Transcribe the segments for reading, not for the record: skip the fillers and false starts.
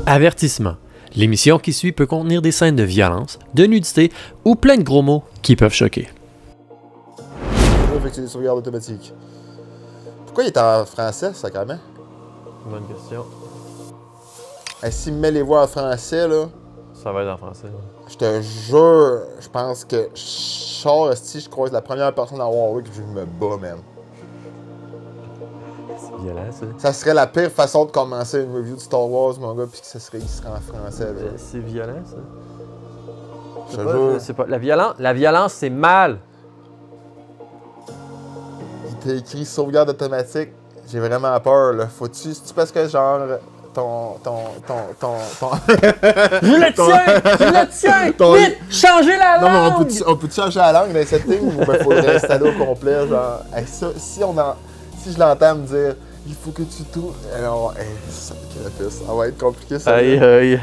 Avertissement. L'émission qui suit peut contenir des scènes de violence, de nudité ou plein de gros mots qui peuvent choquer. Effectuer des sauvegardes automatiques. Pourquoi il est en français, sacrément? Bonne question. S'il me met les voix en français, là, Ça va être en français. je te jure, je pense que je sors, si je croise la première personne à Warwick, je me bats, man. C'est violent, ça. Ça serait la pire façon de commencer une review de Star Wars, mon gars, puis que il serait en français, là. C'est violent, ça. Je te jure. C'est pas... La violence, c'est mal. Il t'a écrit sauvegarde automatique. J'ai vraiment peur, là. Faut-tu... C'est-tu parce que, genre, Je le tiens! Vite! Changez la Non, langue! mais on peut changer la langue dans les settings ou ben faudrait installer au complet, genre... Hey, ça, si je l'entends me dire « Il faut que tu tournes... » Alors, ça va être compliqué, ça. Aïe, aïe.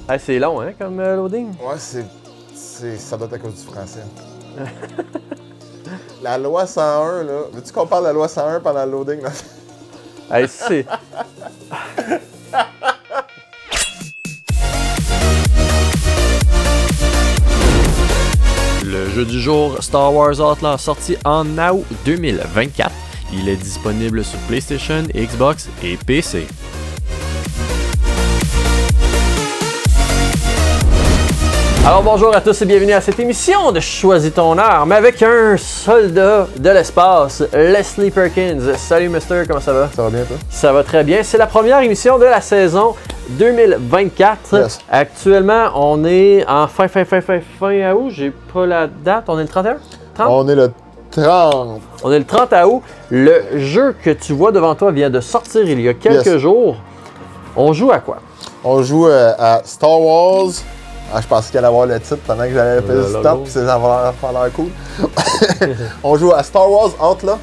Hey, c'est long, hein, comme loading? Ouais, ça doit être à cause du français. La loi 101, là... Veux-tu qu'on parle de la loi 101 pendant le loading, là? Hey, c'est... Le jeu du jour, Star Wars Outlaw, sorti en août 2024. Il est disponible sur PlayStation, Xbox et PC. Alors bonjour à tous et bienvenue à cette émission de Choisis ton heure, mais avec un soldat de l'espace, Leslie Perkins. Salut Mister, comment ça va? Ça va bien, toi? Ça va très bien. C'est la première émission de la saison 2024. Yes. Actuellement, on est en fin août. J'ai pas la date. On est le 31? 30? On est le 30. On est le 30 août. Le jeu que tu vois devant toi vient de sortir il y a quelques jours. On joue à quoi? On joue à Star Wars. Ah, je pensais qu'il allait avoir le titre pendant que j'allais faire le stop, puis ça va l'air cool. On joue à Star Wars Outlaw.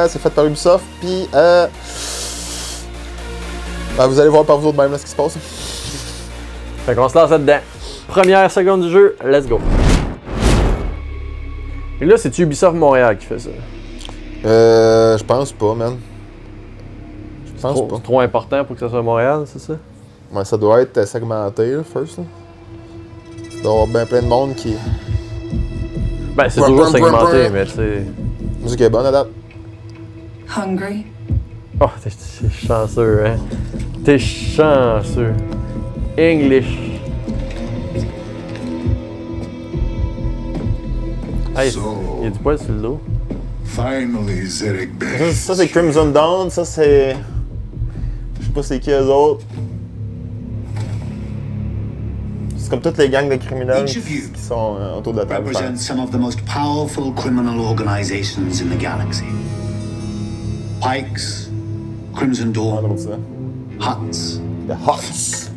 C'est fait par Ubisoft, puis ben, vous allez voir par vous autres même là, ce qui se passe. Fait qu'on se lance là-dedans. Première seconde du jeu, let's go. Et là, c'est Ubisoft Montréal qui fait ça. Je pense pas, man. Je pense pas. C'est trop important pour que ça soit Montréal, c'est ça? Ouais, ça doit être segmenté, là, first. Là. Il doit y avoir bien plein de monde qui... Ben, c'est toujours segmenté, mais tu sais... La musique est bonne, à date. Hungry? Oh, t'es chanceux, hein? T'es chanceux. English. Hey, il y a du poil sur le dos. Finally, Zedek Bey. Ça c'est Crimson Dawn, ça c'est... Je sais pas c'est qui eux autres. C'est comme toutes les gangs de criminels qui sont autour de la table. Represent some of the most powerful criminal organizations in the galaxy. Pikes, Crimson Dawn, Huts. The Huts.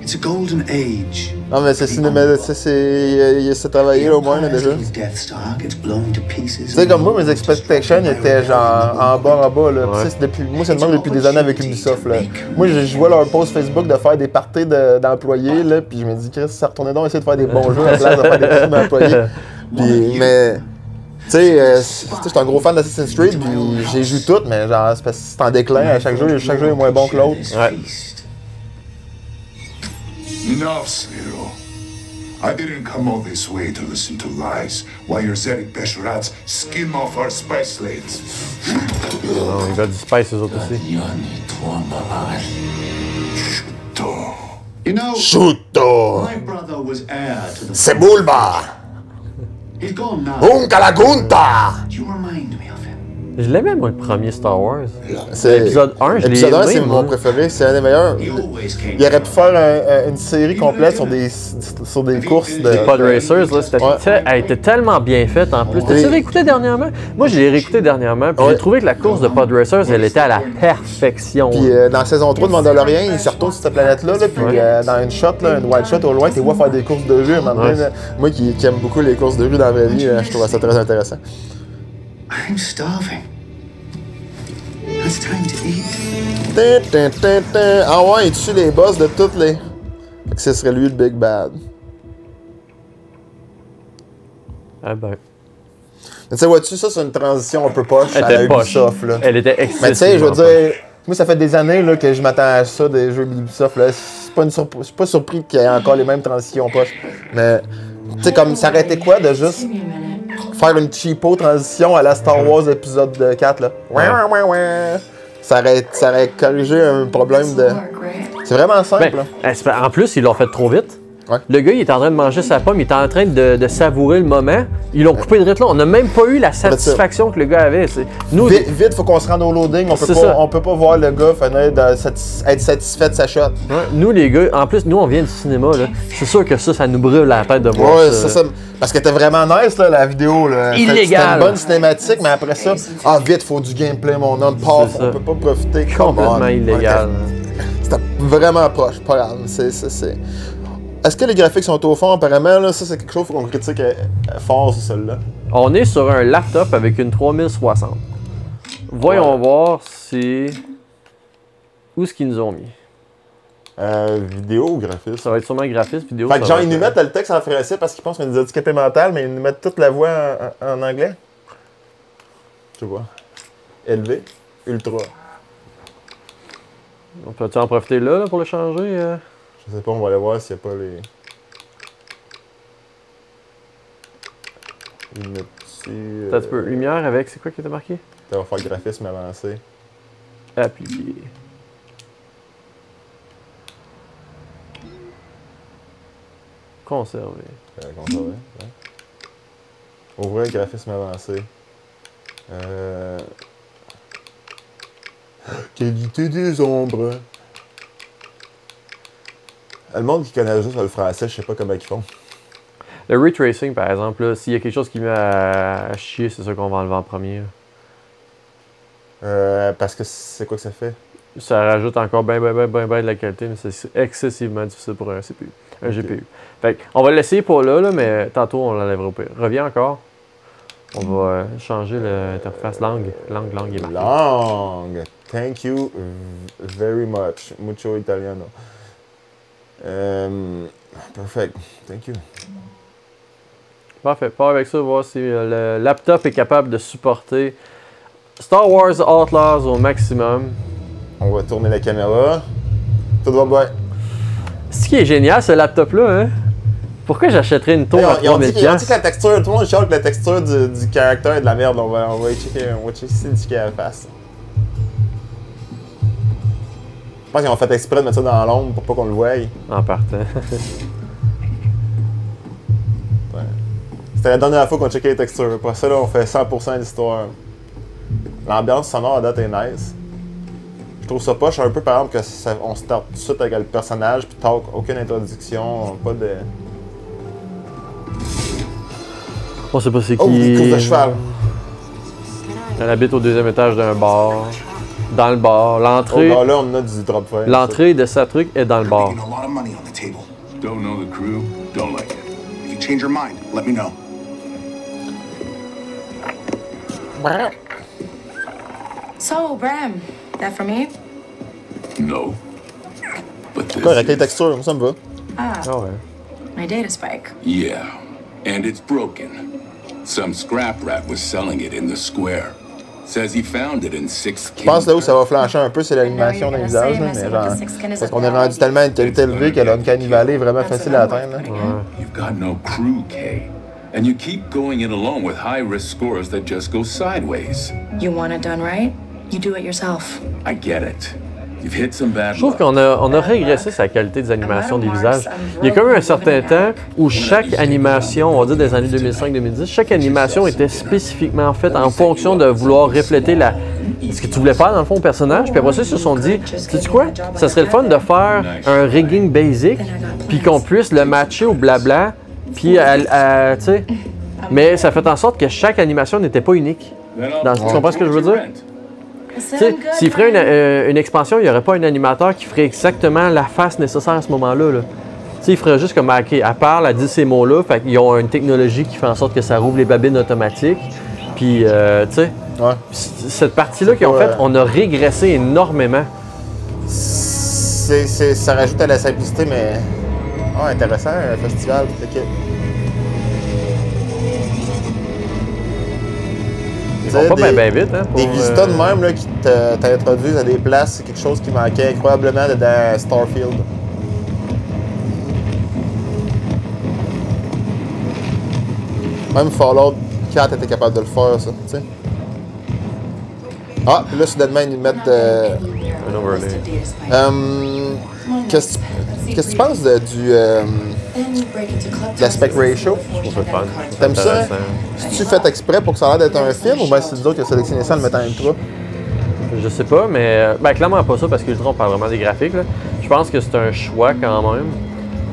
It's a golden age. Non mais c'est cinéma, il s'est travaillé là, au moins là, déjà. Death Star gets blown to pieces. Tu sais comme moi mes expectations étaient genre en bas là. Ouais. Moi c'est le même depuis des années avec Ubisoft là. Moi je vois leur post Facebook de faire des parties d'employés là, puis je me dis Chris, ça retournait donc essayer de faire des bons jeux à la place de faire des parties d'employés. Puis mais tu sais, je suis un gros fan d'Assassin's Creed, puis j'ai joué tout, mais genre c'est parce que c'est en déclin à chaque jeu est moins bon que l'autre. Ouais. Enough, Zero. I didn't come all this way to listen to lies while your Zedek Besharats skim off our spice slates. Non, ils veulent du spice, eux autres aussi. You know, Chuto! my brother was heir to the... Sebulba! He's gone now. Unca la Gunta! You remind me of him. Je l'aimais, moi, le premier Star Wars. C'est L'épisode 1, je l'ai L'épisode 1, aimé, c'est moi. mon préféré, c'est un des meilleurs. He always came. Il aurait pu faire une série complète sur des courses de... Les Pod Racers, là, c'était elle était tellement bien faite en plus. T'as-tu réécouté dernièrement? Moi, je l'ai réécouté dernièrement, puis j'ai trouvé que la course de Pod Racers, elle était à la perfection. Puis dans la saison 3 de Mandalorian, il se retourne sur cette planète-là, là, puis dans une shot, là, une wide shot au loin, tu vois faire des courses de rue. Moi qui aime beaucoup les courses de rue dans la vraie vie, je trouve ça très intéressant. I'm starving. It's time to eat. Ah ouais, il tue les boss de toutes les... Fait que ce serait lui le Big Bad. Ah ben. Mais tu sais, vois-tu, ça, c'est une transition un peu poche à la Ubisoft, là. Elle était excessive. Mais tu sais, je veux dire, Moi, ça fait des années là, que je m'attends à ça des jeux Ubisoft. Je suis pas surpris qu'il y ait encore les mêmes transitions poche. Mais, tu sais, comme ça aurait été quoi de juste faire une cheapo transition à la Star Wars épisode 4, là. Ça aurait corrigé un problème de... C'est vraiment simple, là. En plus, ils l'ont fait trop vite. Ouais. Le gars, il est en train de manger sa pomme, il est en train de savourer le moment. Ils l'ont coupé de là. On n'a même pas eu la satisfaction que le gars avait. Nous, vite, faut qu'on se rende au loading. On peut pas voir le gars finir être satisfait de sa shot. Ouais, nous, les gars, en plus, nous, on vient du cinéma. C'est sûr que ça nous brûle la tête de voir ça. Parce que t'es vraiment nice, là, la vidéo. Là. Illégal. C'était une bonne cinématique, mais après ça, vite, faut du gameplay, mon homme. Paf, on peut pas profiter. Complètement illégal. C'était vraiment proche. Pas grave. Est-ce que les graphiques sont au fond, apparemment? Là, ça, c'est quelque chose qu'on critique fort sur celle-là. On est sur un laptop avec une 3060. Voyons voir si... Où est-ce qu'ils nous ont mis? Vidéo ou graphisme? Ça va être sûrement graphisme, vidéo. Fait que genre, ils nous mettent le texte en français parce qu'ils pensent qu'on a des handicapés mentaux, mais ils nous mettent toute la voix en anglais. Tu vois. Élevé, ultra. On peut-tu en profiter là pour le changer? Je sais pas, on va aller voir s'il n'y a pas les... Ils mettent ici... T'as un peu lumière avec, c'est quoi qui était marqué? Ça va faire graphisme avancé. Appliquer. Conserver. Conserver, ouais. Ouvrir graphisme avancé. Qualité des ombres. Le monde qui connaît juste le français, je sais pas comment ils font. Le ray tracing, par exemple, s'il y a quelque chose qui met à chier, c'est ça qu'on va enlever en premier. Parce que c'est quoi que ça fait? Ça rajoute encore bien de la qualité, mais c'est excessivement difficile pour un CPU, un GPU. Fait on va l'essayer pour là, mais tantôt on l'enlèvera au pire. Reviens encore. On va changer l'interface langue. Langue est marquée. Langue. Thank you very much. Mucho italiano. Perfect. Thank you. Parfait. Pas avec ça, voir si le laptop est capable de supporter Star Wars Outlaws au maximum. On va tourner la caméra. Tout va bien. Ce qui est génial, ce laptop-là, hein? Pourquoi j'achèterais une tour à 3000$? Ils ont dit que la texture, tout le monde chiale que la texture du caractère est de la merde. On va checker ce à la face. Je pense qu'ils ont fait exprès de mettre ça dans l'ombre pour pas qu'on le voie. En partant. Ouais. C'était la dernière fois qu'on checkait les textures. Pour ça, là, on fait 100% d'histoire. L'ambiance sonore à date est nice. Je trouve ça poche un peu, par exemple, on start tout de suite avec le personnage, puis talk, aucune introduction, pas de... On sait pas c'est qui. Oh, des courses de cheval! Elle habite au 2e étage d'un bar. Dans le bar. L'entrée. Oh, là, on a du drop frame. L'entrée de sa truc est dans le bar. Making a lot of money on the table. Don't know the crew, don't like it. If you change your mind, let me know. So, Bram, that from you? No. But this Correct, les is- textures, ça me va. Ah, Ah ouais. my data spike. Yeah, and it's broken. Some scrap rat was selling it in the square. Says he found it in 6 Je pense là où ça va flancher un peu, c'est l'animation d'un visage, là, mais genre... Parce qu'on est rendu tellement à une qualité élevée que l'Uncanny Valley est vraiment facile à atteindre. Là. You've got no crew, Kay. And you keep going it alone with high-risk scores that just go sideways. You want it done right? You do it yourself. I get it. You've hit some bad Je trouve luck. qu'on a régressé sa qualité des animations des visages. Il y a quand même un certain temps où chaque animation, on va dire des années 2005-2010, chaque animation était spécifiquement faite en fonction de vouloir refléter ce que tu voulais faire dans le fond au personnage. Puis après ça, ils se sont dit, sais-tu quoi? Ça serait le fun de faire un rigging basic, puis qu'on puisse le matcher au blabla, puis tu sais. Mais ça fait en sorte que chaque animation n'était pas unique. Tu comprends ce que je veux dire? Tu sais, s'il ferait une expansion, il n'y aurait pas un animateur qui ferait exactement la face nécessaire à ce moment-là. Là. Tu sais, il ferait juste comme, OK, elle parle, elle dit ces mots-là, fait qu'ils ont une technologie qui fait en sorte que ça rouvre les babines automatiques. Puis, tu sais, cette partie-là qu'ils ont faite, on a régressé énormément. Ça rajoute à la simplicité, mais... Ah, intéressant, un festival, toute l'équipe. Ils vont pas bien vite, hein? Des visiteurs de même là, qui t'introduisent à des places, c'est quelque chose qui manquait incroyablement dans Starfield. Même Fallout 4 était capable de le faire, ça, tu sais. Ah, puis là, soudainement, ils nous mettent un overlay. Qu'est-ce que tu penses de l'aspect ratio? Je trouve ça fun. T'aimes ça? Si tu fait exprès pour que ça a l'air d'être un film ou bien c'est nous autres qui a sélectionné ça en le mettant en M3? Je sais pas, mais clairement pas ça parce que on parle vraiment des graphiques. Là. Je pense que c'est un choix quand même.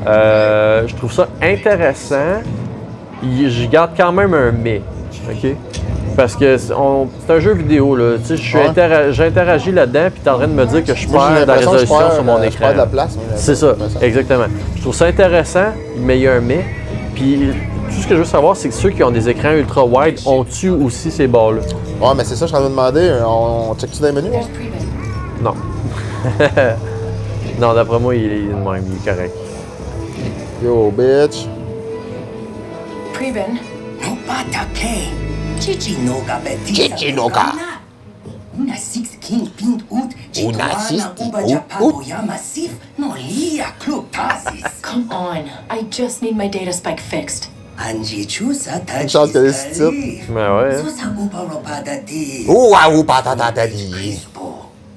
Je trouve ça intéressant. Je garde quand même un mais. OK? Parce que c'est un jeu vidéo, là. Tu sais, j'interagis là-dedans, puis t'es en train de me dire que je perds de la résolution sur mon écran. Je perds de la place. C'est ça, exactement. Je trouve ça intéressant, mais il y a un mais. Puis tout ce que je veux savoir, c'est que ceux qui ont des écrans ultra-wide ont-tu aussi ces barres-là? Ouais, mais c'est ça, je suis en train de demander. On check-tu dans les menus? Non. Non, d'après moi, il est correct. Yo, bitch. Preben. Chichinoga. Una six king pint ut. Massif. No lia clutasis. Come on. I just need my data spike fixed. Angie chusa ta. Une chance qu'il y a des sous-titres. Ben ouais.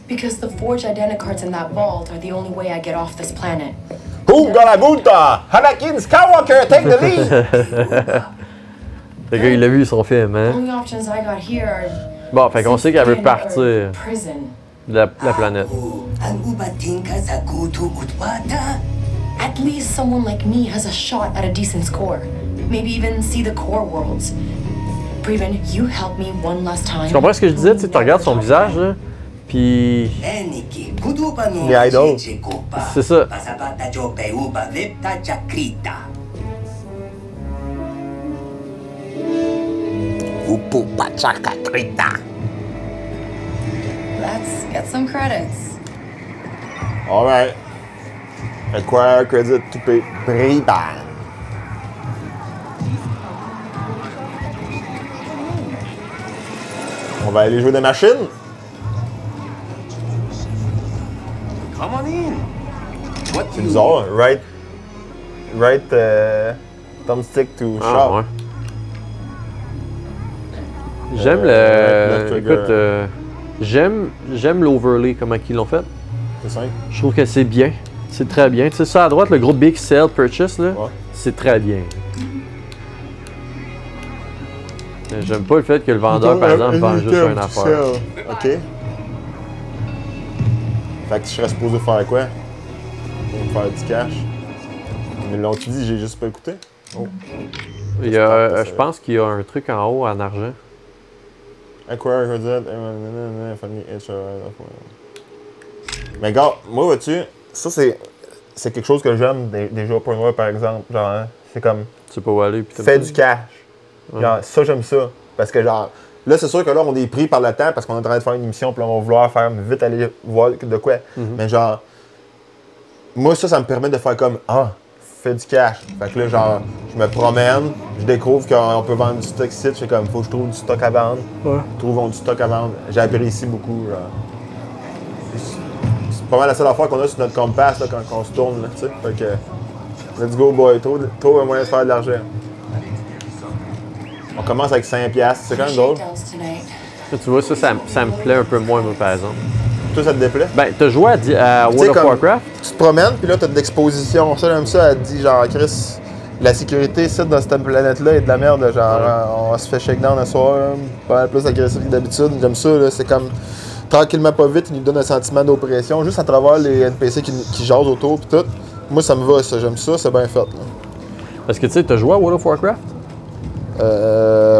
Because the forged identicards in that vault are the only way I get off this planet. Galagunta! Anakin Skywalker, take the lead! Le gars, il l'a vu son film, hein? Only options I got here are Bon, fait qu'on sait qu'elle veut partir de prison. la planète. At least someone like me has a shot at a decent score. Maybe even see the core worlds. Preben, you help me one last time. Tu comprends ce que je disais? Tu regardes son visage, là, puis... Les idoles. C'est ça. Let's get some credits. Alright. Acquire credit to pay Preben. On va aller jouer des machines. Come on in. What C'est bizarre, hein? Right thumbstick to Ah, shop. ouais. J'aime le écoute, j'aime l'overlay, comment ils l'ont fait. C'est simple. Je trouve que c'est bien. C'est très bien. Tu sais, ça à droite, le gros Big Sale Purchase, là, Ouais. c'est très bien. J'aime pas le fait que le vendeur, par exemple, vend juste une affaire. OK. Fait que je serais supposé faire quoi? Faire du cash. Mais l'ont-tu dit, j'ai juste pas écouté? Oh. Je pense qu'il y a un truc en haut en argent. Acquire credit, mais gars, moi, vois-tu, ça c'est quelque chose que j'aime des jeux open world, par exemple. Genre, hein, c'est comme, Tu sais pas où aller. Puis fais du cash. Genre, ça, j'aime ça. Parce que, genre, là, c'est sûr que là, on est pris par le temps parce qu'on est en train de faire une émission, puis là, on va vouloir faire vite aller voir de quoi. Mais genre, moi, ça me permet de faire comme, fais du cash. Fait que là, genre, je me promène, je découvre qu'on peut vendre du stock ici, je fais comme, faut que je trouve du stock à vendre. Ouais. Trouvons du stock à vendre. J'apprécie beaucoup, genre. C'est pas mal la seule affaire qu'on a sur notre compass là, quand on se tourne, là, tu sais. Fait que, let's go, boy. Trouve un moyen de faire de l'argent. On commence avec 5$, c'est quand même drôle. Tu vois, ça me plaît un peu moins, moi, par exemple. Toi, ça te déplaît? Ben, t'as joué à World of Warcraft? Tu te promènes, puis là, t'as de l'exposition. Ça, j'aime ça. Elle dit, genre, Chris, la sécurité ici, dans cette planète-là, est de la merde. Genre, on se fait shakedown un soir, pas mal plus agressif que d'habitude. J'aime ça, là. C'est comme, tranquillement, pas vite, il nous donne un sentiment d'oppression, juste à travers les NPC qui jasent autour, puis tout. Moi, ça me va, ça. J'aime ça, c'est bien fait, là. Parce que, tu sais, t'as joué à World of Warcraft?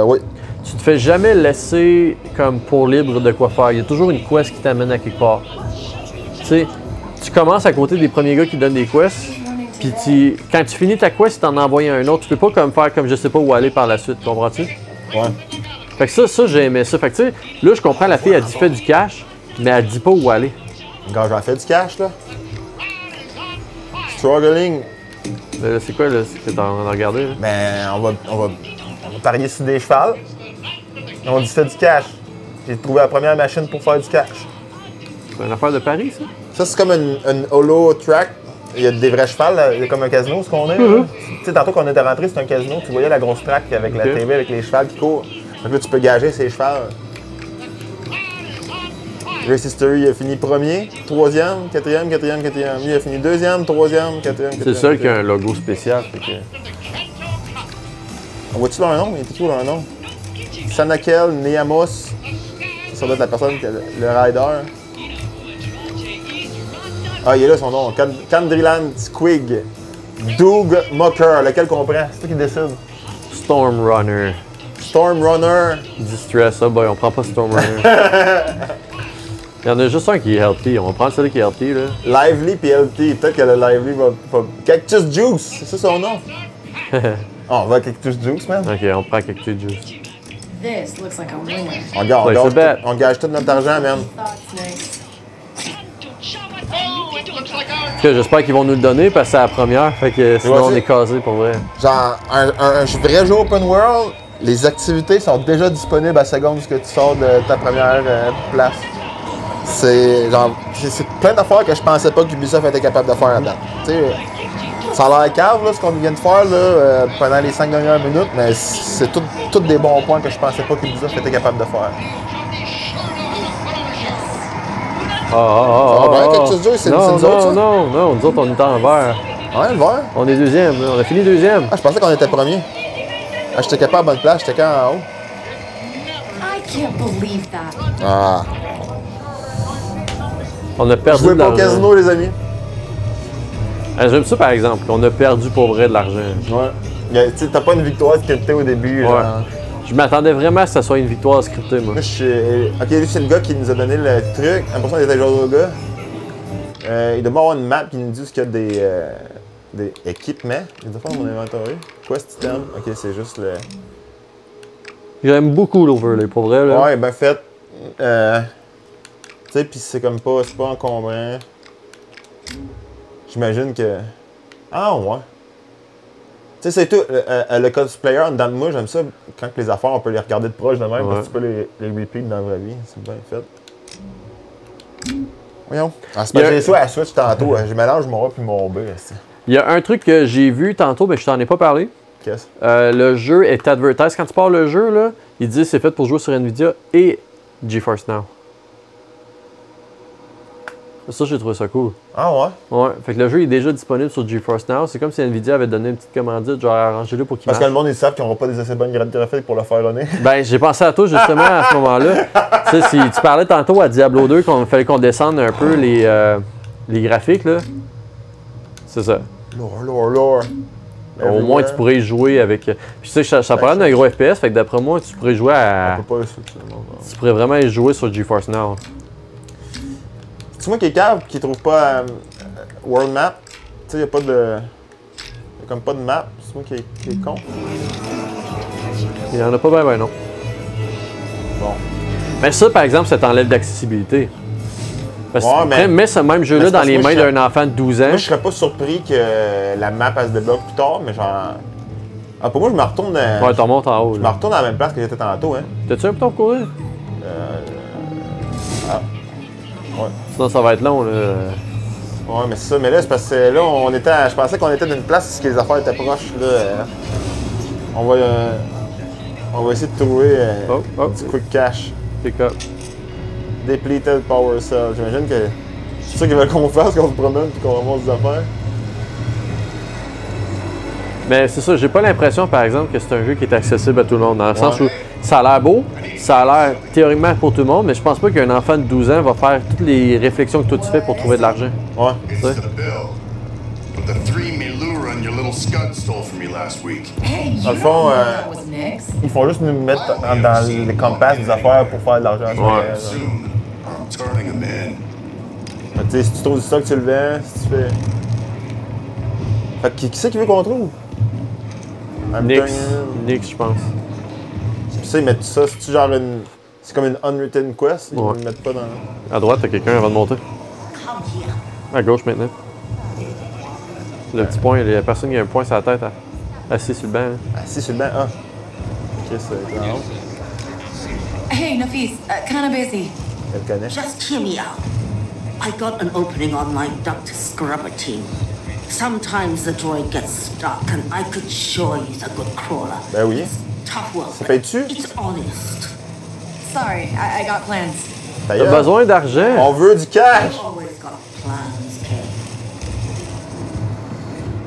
Oui. Tu te fais jamais laisser comme pour libre de quoi faire. Il y a toujours une quest qui t'amène à quelque part. Tu sais, tu commences à côté des premiers gars qui donnent des quests, puis quand tu finis ta quest, tu t'en envoies un autre. Tu peux pas comme faire comme je sais pas où aller par la suite, comprends-tu? Ouais. Fait que ça j'ai aimé ça. Fait que tu sais, là, je comprends, la fille, elle dit fais du cash, mais elle dit pas où aller. Quand j'en fais du cash, là. Struggling. C'est quoi, là, ce que t'es en train de regarder, là? Ben, on va parier sur des chevals. On dit c'était du cash. J'ai trouvé la première machine pour faire du cash. C'est une affaire de Paris, ça? Ça, c'est comme une holo track. Il y a des vrais chevals, là. Il y a comme un casino, ce qu'on est. Tu sais, tantôt qu'on était rentré, c'est un casino. Tu voyais la grosse track avec la TV, avec les chevals qui courent. Donc là, tu peux gager ces chevals. Race History, il a fini premier, troisième, quatrième. Lui, il a fini deuxième, troisième, quatrième. C'est le seul qui a un logo spécial. Fait que... On voit-tu leur nom? Il était où leur nom? Sanakel, Neamos. Ça doit être la personne, le rider. Ah, il est là son nom. Kandrilan Squig. Doug Mocker, lequel qu'on prend? C'est toi qui décide. Storm Runner. Storm Runner. Distress, ah boy, on prend pas Storm Runner. Il y en a juste un qui est healthy. On va prendre celui qui est healthy, là. Lively puis LT. Peut-être que le Lively va... Cactus Juice, c'est ça son nom? On va à Cactus Juice, man. Ok, on prend Cactus Juice. This looks like a winner. On gage tout notre argent, man. Thoughts next. Ok, j'espère qu'ils vont nous le donner parce que c'est la première. Fait que sinon, on est casé pour vrai. Genre, un vrai jeu open world, les activités sont déjà disponibles à seconde que tu sors de ta première place. C'est genre, c'est plein d'affaires que je pensais pas qu'Ubisoft était capable de faire à date. Tu sais, ça a l'air cave, là, ce qu'on vient de faire là, pendant les 5 dernières minutes, mais c'est tous des bons points que je pensais pas qu'Ubisoft était capable de faire. Cactus Juice, c'est nous autres, ça? Non, nous autres, on est en vert. Ouais, le vert. On est deuxième, là. On a fini deuxième. Ah, je pensais qu'on était premier. Ah, j'étais capable à bonne place, j'étais quand en haut. I can't believe that. Ah. On a perdu Jouez de pas au l'argent. casino, les amis. J'aime ça, par exemple, qu'on a perdu pour vrai de l'argent. Ouais. Tu sais, t'as pas une victoire scriptée au début. Ouais. Genre. Je m'attendais vraiment à ce que ça soit une victoire scriptée, moi. Moi, je suis. Ok, lui, c'est le gars qui nous a donné le truc. L'impression qu'il était genre le gars. Il doit avoir une map qui nous dit qu'il y a des équipements. Il doit faire mon inventory. Quest item. Ok, c'est juste le. J'aime beaucoup l'overlay, pour vrai, là. Ouais, ben fait. Tu sais, pis c'est comme pas. C'est pas encombrant. J'imagine que. Ah, ouais. Tu sais, c'est tout. Le cosplayer en dedans de moi, j'aime ça. Quand les affaires, on peut les regarder de proche de même, parce que tu peux les repeat dans la vraie vie. C'est bien fait. Voyons. Ah, c'est pas que j'ai ça à la Switch tantôt. Je mélange mon A puis mon B. Il y a un truc que j'ai vu tantôt, mais je t'en ai pas parlé. Qu'est-ce? Le jeu est advertised. Quand tu pars le jeu, là, il dit c'est fait pour jouer sur Nvidia et GeForce Now. Ça, j'ai trouvé ça cool. Ah ouais? Ouais, fait que le jeu est déjà disponible sur GeForce Now. C'est comme si Nvidia avait donné une petite commandite, genre arrangez-le pour qu'il marche. Parce que le monde, ils savent qu'ils n'auront pas des assez bonnes graphiques pour le faire runner. Ben, j'ai pensé à toi justement à ce moment-là. Tu sais, si tu parlais tantôt à Diablo 2 qu'il fallait qu'on descende un peu les graphiques, là. C'est ça. Lore. Au moins, tu pourrais y jouer avec. Puis tu sais, ça parlait d'un gros FPS, fait que d'après moi, tu pourrais jouer à. On peut pas switcher. Tu pourrais vraiment y jouer sur GeForce Now. C'est moi qui est cave qui trouve pas World Map. Tu sais, y a pas de. Y a comme pas de map. C'est moi qui est con. Il y en a pas bien, non. Bon. Mais ça, par exemple, ça t'enlève d'accessibilité. Parce que Ouais, après, mets ce même jeu-là dans les mains d'un enfant de 12 ans. Moi, je serais pas surpris que la map elle se débloque plus tard, mais genre. Ah, pour moi, je me retourne. Ouais, t'en montes en haut. Je me retourne à la même place que j'étais tantôt, hein. T'as-tu un bouton pour courir? Ouais. Sinon, ça va être long, là. Ouais, mais c'est ça. Mais là, c'est parce que là, je pensais qu'on était dans une place où les affaires étaient proches, là. On va essayer de trouver du quick cash. Pick up. Depleted power cell. J'imagine que c'est ça qu'ils veulent qu'on fasse, qu'on se promène et qu'on ramasse des affaires. Mais c'est ça, j'ai pas l'impression, par exemple, que c'est un jeu qui est accessible à tout le monde. Dans le sens où ça a l'air beau, ça a l'air théoriquement pour tout le monde, mais je pense pas qu'un enfant de 12 ans va faire toutes les réflexions que toi tu fais pour trouver de l'argent. Ouais. It's the bill. But the 3 Milura and your little scud stole from me last week. Hey, you Dans le don't fond, know that was next. ils font juste nous mettre dans les compasses des affaires pour faire de l'argent. Ouais. Soon, I'm turning them in. Tu sais, si tu trouves du stock, tu le vends. Si tu fais. Fait que qui c'est qui veut qu'on trouve? Nix, je pense. Tu sais, ils mettent ça, c'est-tu genre une. C'est comme une unwritten quest, ils Ouais. ne le mettent pas dans. À droite, t'as quelqu'un avant de monter. À gauche maintenant. Le petit point, il y a personne qui a un point sur la tête, assis sur le banc. Hein. Assis sur le banc, ah. Ok, c'est en haut. Hey, Nafis, kinda busy. Elle connaît. Just hear me out. I got an opening on my Dr. Scrubber team. Sometimes the droid gets stuck, and I could sure use a good crawler. Ben oui. Tough work. Ça paye-tu? It's honest. Sorry, I got plans. T'as besoin d'argent? On veut du cash! Always got plans, Kay.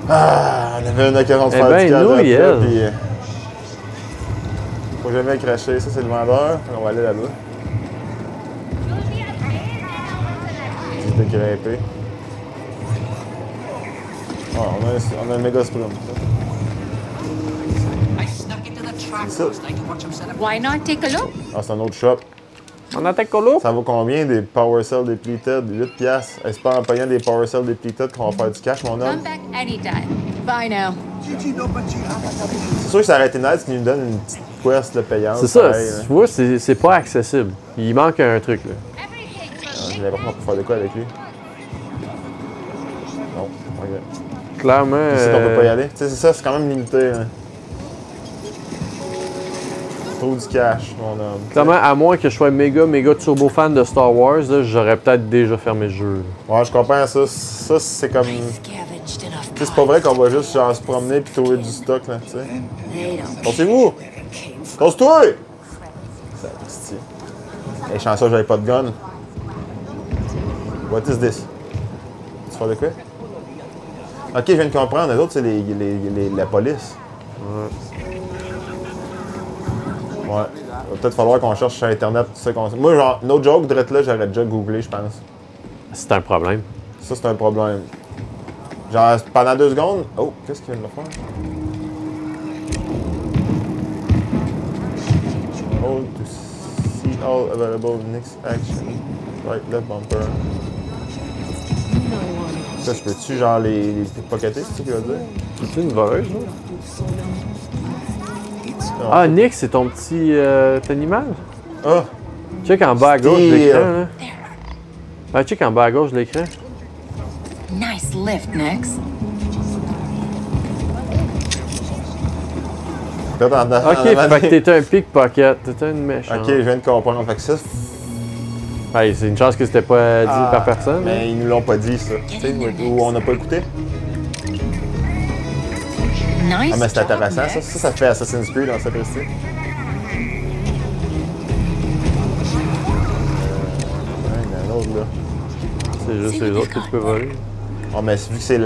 Ah, on avait une occasion de Eh faire ben, du cash nous, après, elle. puis... Faut jamais cracher. Ça, c'est le vendeur. On va aller là-bas. Juste de grimper. Ah, on a un méga sprint. C'est ça. Why not take a look? Ah, c'est un autre shop. On attaque Colo? Ça vaut combien des Power Cell depleted? 8 piastres. Est-ce pas en payant des Power Cell depleted qu'on va faire du cash, mon homme? Come back anytime. Bye now. C'est sûr que ça aurait été nice qu'ils nous donnent une petite quest de payante. C'est ça, pareil, tu vois, c'est pas accessible. Il manque un truc, là. J'ai l'impression qu'on peut faire de quoi avec lui. Non, ok. Clairement... Ici, on peut pas y aller. Tu sais, c'est ça, c'est quand même limité. Hein. Trop du cash, mon homme. Clairement, à moins que je sois méga turbo fan de Star Wars, là, j'aurais peut-être déjà fermé le jeu. Ouais, je comprends ça. Ça, c'est comme... Tu sais, c'est pas vrai qu'on va juste genre se promener pis trouver du stock, là, tu sais. Pensez-vous? Casse-toi! Ça, c'est... Hey, chanceux, j'avais pas de gun. What is this? Tu fais de quoi? Ok, je viens de comprendre. Les autres, c'est la police. Ouais. Il va peut-être falloir qu'on cherche sur Internet tout ça qu'on sait. Moi, genre, no joke, direct là, j'aurais déjà googlé, je pense. C'est un problème. Ça, c'est un problème. Genre, pendant 2 secondes... Oh, qu'est-ce qu'il vient de me faire? Hold to see all available next action. Right, left bumper. Ça, je peux-tu, genre, les pickpocketer, c'est ça qu'il va dire? C'est une voleuse, là? Ah, Nick, c'est ton petit animal? Ah! Check en bas à gauche de l'écran, là. Ah, check en bas à gauche de l'écran. Nice lift, Nix. Ok, fait que t'étais un pickpocket. T'étais une méchante. Ok, je viens de comprendre. Fait que ça... Hey, c'est une chance que c'était pas dit par personne. Mais ils nous l'ont pas dit, ça. Tu sais, ou on n'a pas écouté. Nice. Ah, mais c'est intéressant, ça. Ça fait Assassin's Creed dans cette récit. Il y en a un autre, là. C'est juste les autres que tu peux voler. Oh, mais vu que c'est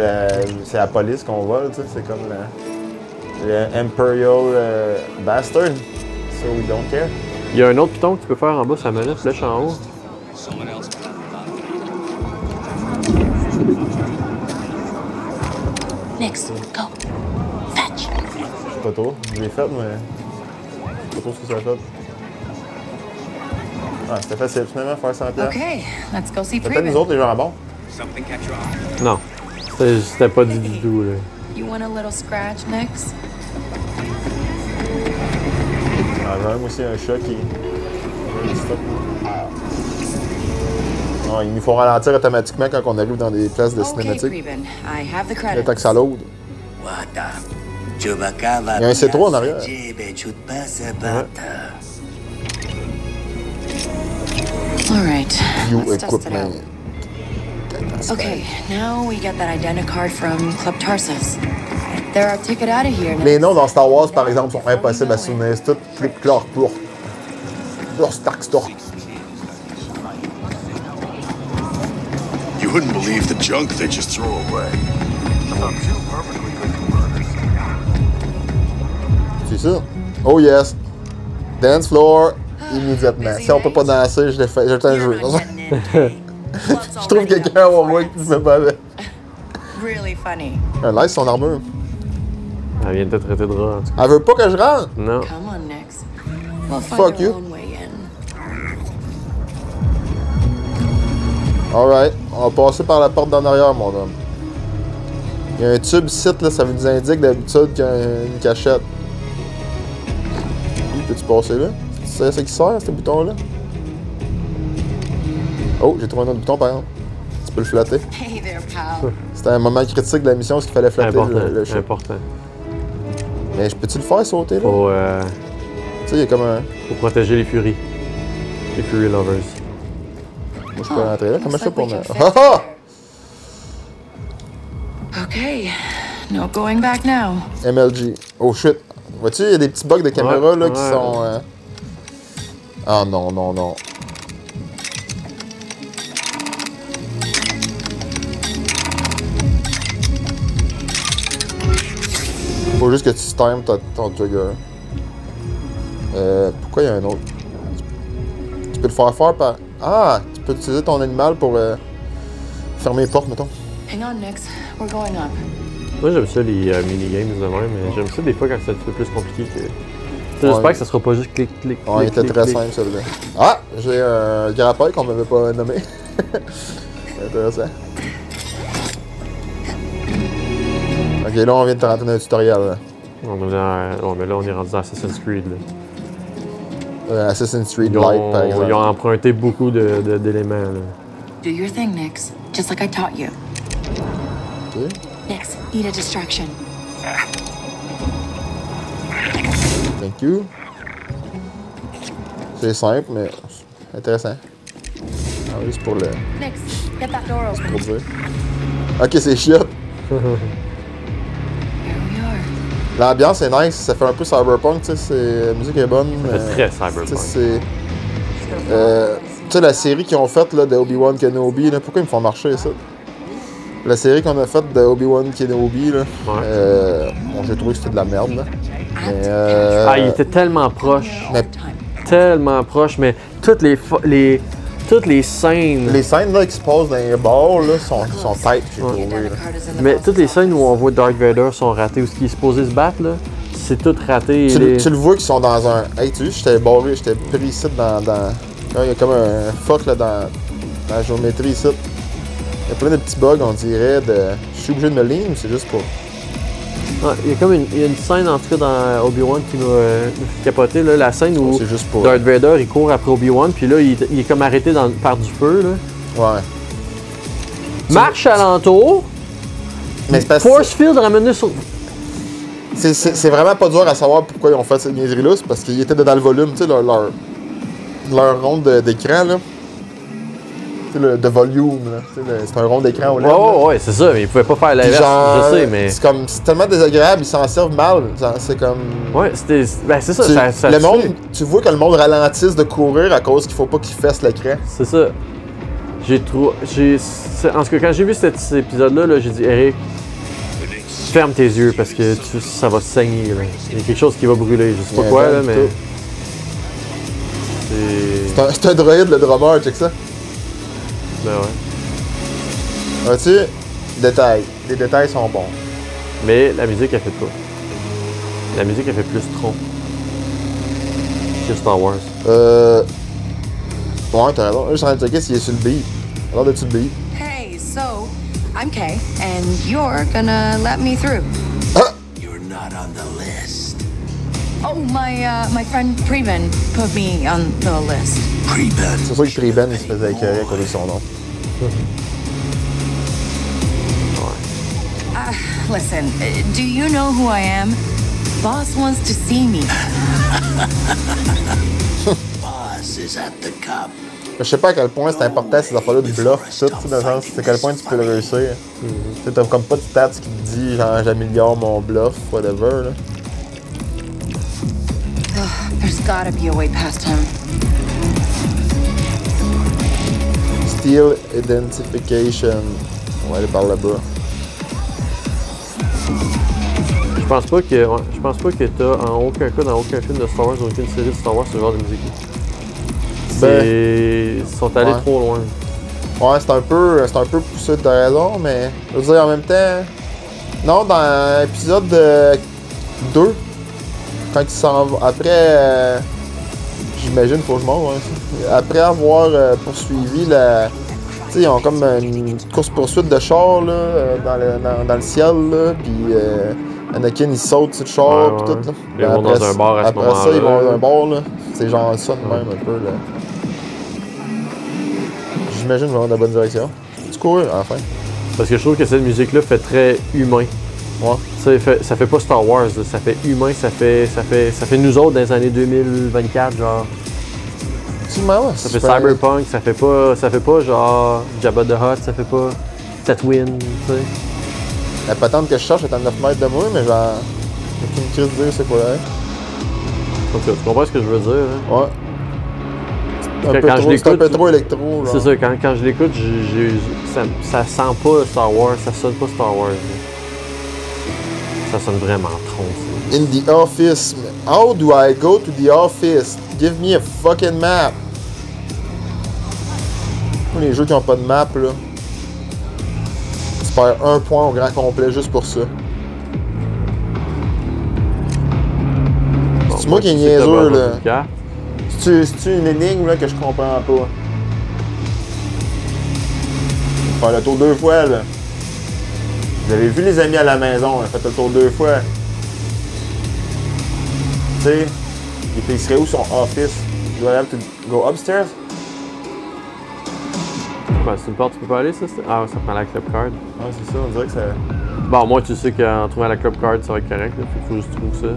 la police qu'on vole, tu sais, c'est comme le Imperial Bastard. So we don't care. Il y a un autre piton que tu peux faire en bas, ça me laisse flèche en haut. Nix, go. Fetch. Je sais pas trop. Je l'ai fait, mais je sais pas trop ce que ça a fait. Ah, c'était facile finalement, faire 100 piastres. Okay, let's go see C'est peut-être nous Preben. autres les gens à bord. Non. C'était pas dit du tout, là. You want a little scratch, Nix? Ah, j'ai même aussi un chat qui... Ah, ils nous font ralentir automatiquement quand on arrive dans des places de Okay, cinématique. Preben, I have the Le credits. temps que ça load. Wata. Chewbacca Il y a un C3 en arrière. All right, You let's test it equipment. out. Okay, now we get that identicard from Club Tarsus. They're our ticket out of here. Les Nix. noms dans Star Wars, par exemple, sont impossibles à souvenir. C'est tout clic, clor, plour. Plour, stark, stork. You wouldn't believe the junk they just throw away. C'est ça? Oh yes. Dance floor, immédiatement. Si on peut pas danser, je l'ai fait. J'ai un jeu. Je trouve quelqu'un au moins qui se met pas avec. Really funny. Un lice, son armure. Elle vient de te traiter de rat. Elle veut pas que je rentre. Non. Come on, Nix. We'll find Fuck our you. own way in. Alright, on va passer par la porte d'en arrière, mon homme. Il y a un tube site, là, ça vous indique d'habitude qu'il y a une cachette. Peux-tu passer là? C'est ça qui sert, ce bouton-là? Oh, j'ai trouvé un autre bouton, par exemple. Tu peux le flatter. Hey there, pal. C'était un moment critique de la mission, ce qu'il fallait flatter Important. le ship. Important. Mais peux-tu le faire sauter, là? Faut Tu sais, il y a comme un... protéger les furies. Les Fury Lovers. Moi, je peux rentrer là. Comment je fais pour me... Okay, no going back now. MLG. Oh shit. Vois-tu, il y a des petits bugs de caméra là qui sont... Ah non, non, non. Faut juste que tu times ton trigger. Pourquoi il y a un autre? Tu peux le faire par... Ah! Tu peux utiliser ton animal pour fermer les portes, mettons. Hang on, Nix. We're going up. Moi, j'aime ça, les minigames de même, mais j'aime ça des fois quand c'est un petit peu plus compliqué que... J'espère que ça sera pas juste clic, clic, clic, il était clic, très clic. simple, celui-là. Ah! J'ai un grappin qu'on m'avait pas nommé. C'est intéressant. Ok, là, on vient de te rentrer dans un tutoriel. Là. Mais là, on est rendu dans Assassin's Creed. Là. Assassin's Creed Ils Lite, par exemple. ont emprunté beaucoup d'éléments. Là. Do your thing, Nix. Just like I taught you. Ok. Nix, need a distraction. Thank you. C'est simple, mais intéressant. Ah, juste pour le... Nix, get that door open. pour dire. Ok, c'est shit. Here we are. L'ambiance est nice, ça fait un peu cyberpunk, tu sais, la musique est bonne. C'est très cyberpunk. Tu sais, tu sais, la série qu'ils ont faite là, de Obi-Wan Kenobi, là, pourquoi ils me font marcher ça? La série qu'on a faite de Obi-Wan Kenobi, là, bon, j'ai trouvé que c'était de la merde, là. Mais, il était tellement proche. mais Tellement proche, mais toutes les scènes... les scènes là, qui se passent dans les bars là, sont têtes, j'ai trouvé. Là. Mais toutes les scènes où on voit Darth Vader sont ratées, où ce qui est supposé se battre, là, c'est tout raté. Tu le vois qu'ils sont dans un... Hey, tu vois, j'étais barré, j'étais pris ici dans... Il y a comme un fuck là, dans la géométrie ici. Il y a plein de petits bugs, on dirait, de... Je suis obligé de me lean, mais c'est juste pour... Il y a comme une scène, en tout cas, dans Obi-Wan qui m'a capoté, là, la scène où C'est juste pour... Darth Vader, il court après Obi-Wan, puis là, il est comme arrêté par du feu, là. Ouais. Marche alentour, Mais c'est parce force field ramené sur... c'est vraiment pas dur à savoir pourquoi ils ont fait cette niaiserie-là, c'est parce qu'ils étaient dans le volume, tu sais, leur ronde d'écran, là. Tu sais, de volume, là. Tu sais, c'est un rond d'écran au LED. Ouais, c'est ça, mais ils pouvaient pas faire Puis l'inverse, genre, je sais, mais... c'est tellement désagréable, ils s'en servent mal. C'est comme... Ouais, c'est ça, ça le tue. monde, tu vois que le monde ralentisse de courir à cause qu'il faut pas qu'il fesse l'écran. C'est ça. En tout cas, quand j'ai vu cet épisode-là, là, j'ai dit, Eric, ferme tes yeux parce que ça va saigner. Là. Il y a quelque chose qui va brûler. Je sais pas quoi, là, mais. C'est un droïde, le drummer, check ça. Ben ouais. Vois-tu? Détails. Les détails sont bons. Mais la musique, elle fait pas. La musique, elle fait plus tronc que Star Wars. Ouais, t'as raison. Je suis en train de checker s'il est sur le beat. Alors, de-tu le beat? Hey, so, I'm Kay, and you're gonna let me through. You're not on the list. Oh, my friend Preben put me on the list. Preben. C'est sûr que Preben, il se faisait écœurer à cause de son nom. Listen, do you know who I am? Boss wants to see me. Boss is at the cup. Je sais pas à quel point c'est important ces affaires-là de bluff, tout, tu sais, dans le sens, c'est à quel point tu peux le réussir. Tu sais, t'as comme pas de stats qui te dit, genre, j'améliore mon bluff, whatever, là. There's gotta be a way past him. Steel Identification. On va aller par là-bas. Je pense pas que t'as en aucun cas, dans aucun film de Star Wars, aucune série de Star Wars, ce genre de musique. Ils sont allés trop loin. Ouais, c'est un peu poussé de raison, mais je veux dire en même temps. Non, dans l'épisode 2, quand ils s'en vont. Après. J'imagine, faut que je monte, hein, après avoir poursuivi la. Tu sais, ils ont comme une course-poursuite de char là, dans le ciel, là, puis Anakin il saute sur le char, puis tout. Là. Ils vont dans un bar à ce moment-là. Après ça, ils vont dans un bar, là. C'est genre ça de même un peu, là. J'imagine que je vais dans la bonne direction. Tu cours, enfin. Parce que je trouve que cette musique-là fait très humain. Ouais. Ça fait pas Star Wars, là. Ça fait humain, ça fait nous autres dans les années 2024, genre. Effectivement, ouais. Ça fait Cyberpunk, ça fait pas genre Jabba the Hutt, ça fait pas Tatooine, tu sais. La patente que je cherche est à 9 mètres de moi, mais genre. J'ai aucune crise de dire c'est quoi là. En tout cas, tu comprends ce que je veux dire, hein? Ouais. C'est un peu trop électro, là. C'est ça, quand je l'écoute, ça sent pas Star Wars, ça sonne pas Star Wars. Ça sonne vraiment trop. In the office. How do I go to the office? Give me a fucking map. Pour les jeux qui ont pas de map, là. Tu perds 1 point au grand complet juste pour ça. C'est moi qui est niaiseux, là. C'est-tu une énigme là, que je comprends pas? Faire le tour 2 fois, là. Vous avez vu les amis à la maison, on a fait le tour 2 fois. Tu sais, il serait où son office? Do I have to go upstairs? Ben, c'est une porte, tu peux pas aller, ça? Ah, ça prend la club card. Ouais, c'est ça, on dirait que ça... Bon, moi, tu sais qu'en trouvant la club card, ça va être correct, là. Faut juste trouver ça.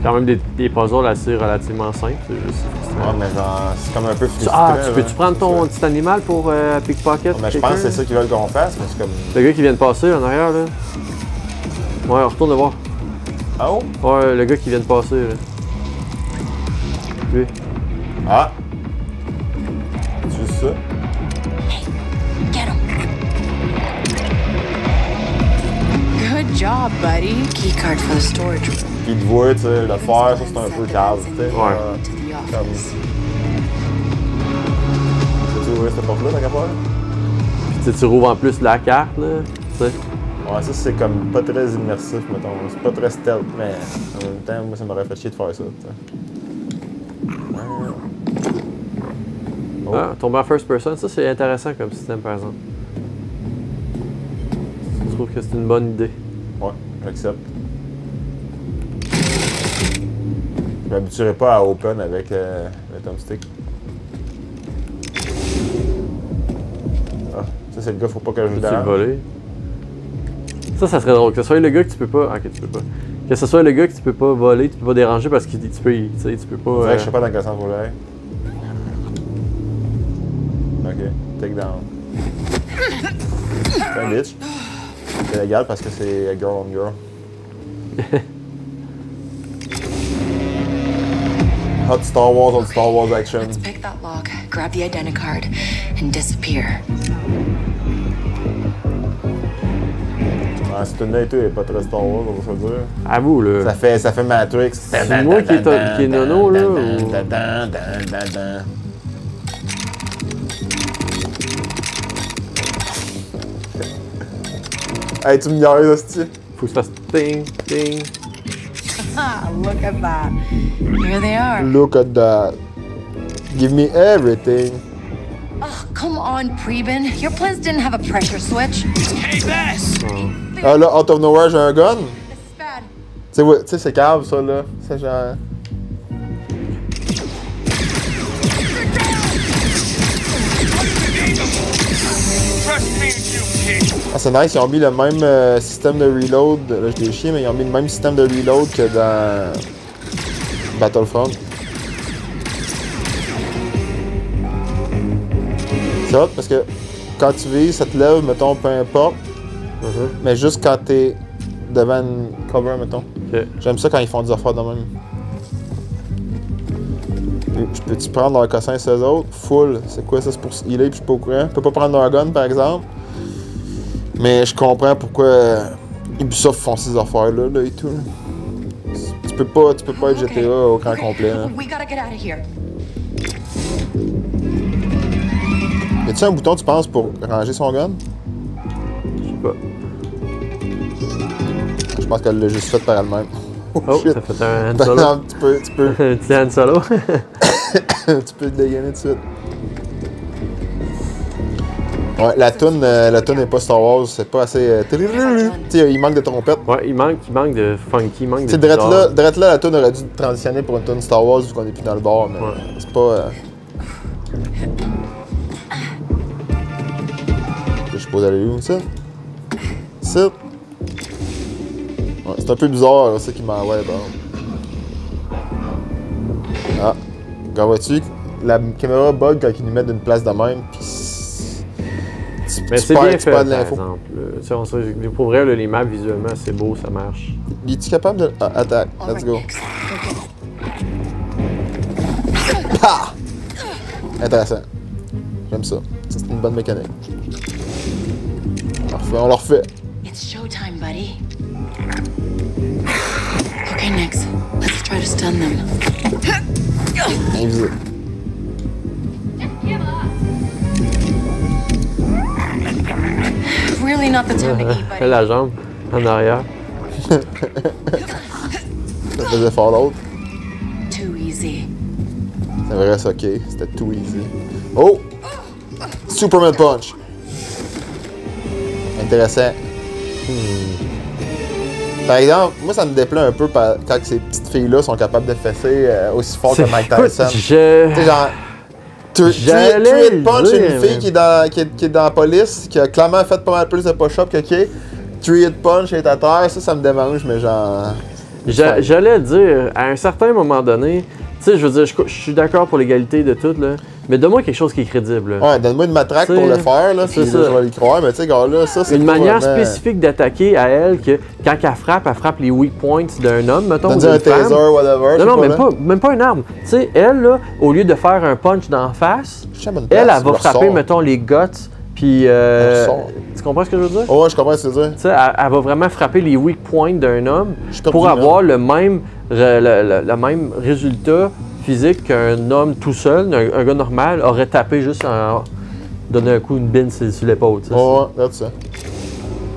Quand même des puzzles assez relativement simples, c'est juste frustrant. Ouais, mais genre, c'est comme un peu frustrant. Ah, tu peux-tu prendre ton petit animal pour pickpocket? Ouais, mais je pense que c'est ça qu'ils veulent qu'on fasse, mais c'est comme... Le gars qui vient de passer en arrière, là. Ouais, retourne le voir. Ah oh? Ouais, le gars qui vient de passer, là. Lui. Ah! C'est juste ça? Get him. Good job, buddy. Keycard for the storage room. Puis il te voit, tu sais, le faire, ça c'est un peu cave, tu sais. Ouais. To the Comme... office. Peux-tu ouvrir cette porte-là, tant qu'à faire? Puis tu rouvres en plus la carte, là. Tu sais. Ouais, ça c'est comme pas très immersif, mettons. C'est pas très stealth, mais en même temps, moi ça m'aurait fait chier de faire ça, tu sais. Oh. Ah, tomber en first person, ça c'est intéressant comme système, par exemple. Je trouve que c'est une bonne idée. Ouais, j'accepte. Je m'habituerai pas à open avec le thumbstick. Ah, ça c'est le gars, faut pas que je Peux-tu le dérange. voler? Ça serait drôle. Que ce soit le gars que tu peux pas. Ok, tu peux pas. Que ce soit le gars que tu peux pas voler, tu peux pas déranger parce que tu peux, tu sais, tu peux pas. C'est vrai que je sais pas dans quel sens faut l'air. Ok, take down. C'est un bitch. C'est légal parce que c'est girl on girl. Hot Star Wars on Star Wars action. Let's pick that lock, grab the identicard, and disappear. Ah, c'est une et pas très Star Wars, on va se le dire. Avoue, là. Ça fait Matrix. C'est moi qui est nono, là. Ou... Hey, tu me niaises, hostie. Faut que ça fasse ting, ting. Ah, look at that. Here they are. Look at that. Give me everything. Oh, come on, Preben. Your plans didn't have a pressure switch. Ah là, out of nowhere, j'ai un gun. This is bad. Tu sais, ouais, c'est cave, ça, là. C'est genre... Ah, c'est nice, ils ont mis le même système de reload. Là, je l'ai chié, mais ils ont mis le même système de reload que dans Battlefront. C'est hot parce que quand tu vises, ça te lève, mettons, peu importe. Mais juste quand t'es devant une cover, mettons. Ok. J'aime ça quand ils font des affaires de même. Je peux-tu prendre leur cossin et eux autres? Full. C'est quoi ça? C'est pour healer puis je suis pas au courant. Je peux pas prendre leur gun, par exemple. Mais je comprends pourquoi Ubisoft font ces affaires-là là, et tout. Là. Tu peux pas être GTA au grand complet. Là. We gotta get out of here. Y a-tu un bouton, tu penses, pour ranger son gun? Je sais pas. Je pense qu'elle l'a juste fait par elle-même. Oh, shit. ça fait un Han Solo. Non, tu peux Un petit Han Solo. tu peux te dégainer tout de suite. Ouais, la toune est pas Star Wars, c'est pas assez... Tu sais, il manque de trompette. Ouais, il manque de funky, il manque de. Tu sais, direct là, la toune aurait dû transitionner pour une toune Star Wars vu qu'on est plus dans le bar, mais Ouais. c'est pas... Je suppose aller où, ça? Ça? Ouais, c'est un peu bizarre, ça qui m'envoie, bon. Ah, regarde, vois-tu? la caméra bug quand ils nous mettent d'une place de même, puis Mais c'est bien fait, pas par de l'info. exemple. Tu sais, pour vrai, là, les maps, visuellement, c'est beau, ça marche. Es-tu capable de... Ah, attaque, All let's right, go. Nix. Pa! Intéressant. J'aime ça. Ça, c'est une bonne mécanique. On le refait. It's showtime, buddy. Okay, Nix. Let's try to stun them. Invisible. Really not the time to eat, Fais buddy. la jambe en arrière. Ça faisait fort l'autre. Too easy. C'est vrai, c'est ok. C'était too easy. Oh! Superman Punch. Intéressant. Par exemple, moi ça me déplaît un peu quand ces petites filles-là sont capables de fesser aussi fort que Mike Tyson. Tu sais, genre. J'allais Three-hit punch, le dire, une fille mais- qui est dans la police, qui a clairement fait pas mal plus de push-up que Kay. Three-hit punch est à terre, ça me démange, mais genre. J'allais dire, à un certain moment donné, tu sais, je veux dire, je suis d'accord pour l'égalité de tout, là, mais donne-moi quelque chose qui est crédible. Là. Ouais, donne-moi une matraque T'sais, pour le faire, là, c'est puis ça. là, je vais y croire, mais tu sais, gars, là, ça, c'est Une pas manière vraiment- spécifique d'attaquer à elle, que quand elle frappe les weak points d'un homme, mettons, ou T'as dit un d'une femme. taser, whatever. Non, non, je sais même pas une arme. Tu sais, elle, là, au lieu de faire un punch d'en face, Je sais pas une elle place, va leur frapper, sort. mettons, les guts, puis... sort. tu comprends ce que je veux dire? Oh, ouais, je comprends ce que tu veux dire. Tu sais, elle va vraiment frapper les weak points d'un homme Je suis perdu, pour là. avoir le même résultat physique qu'un homme tout seul, un gars normal, aurait tapé juste en donnant un coup, une bine sur l'épaule. tu sais. Oh, ouais, regarde ça.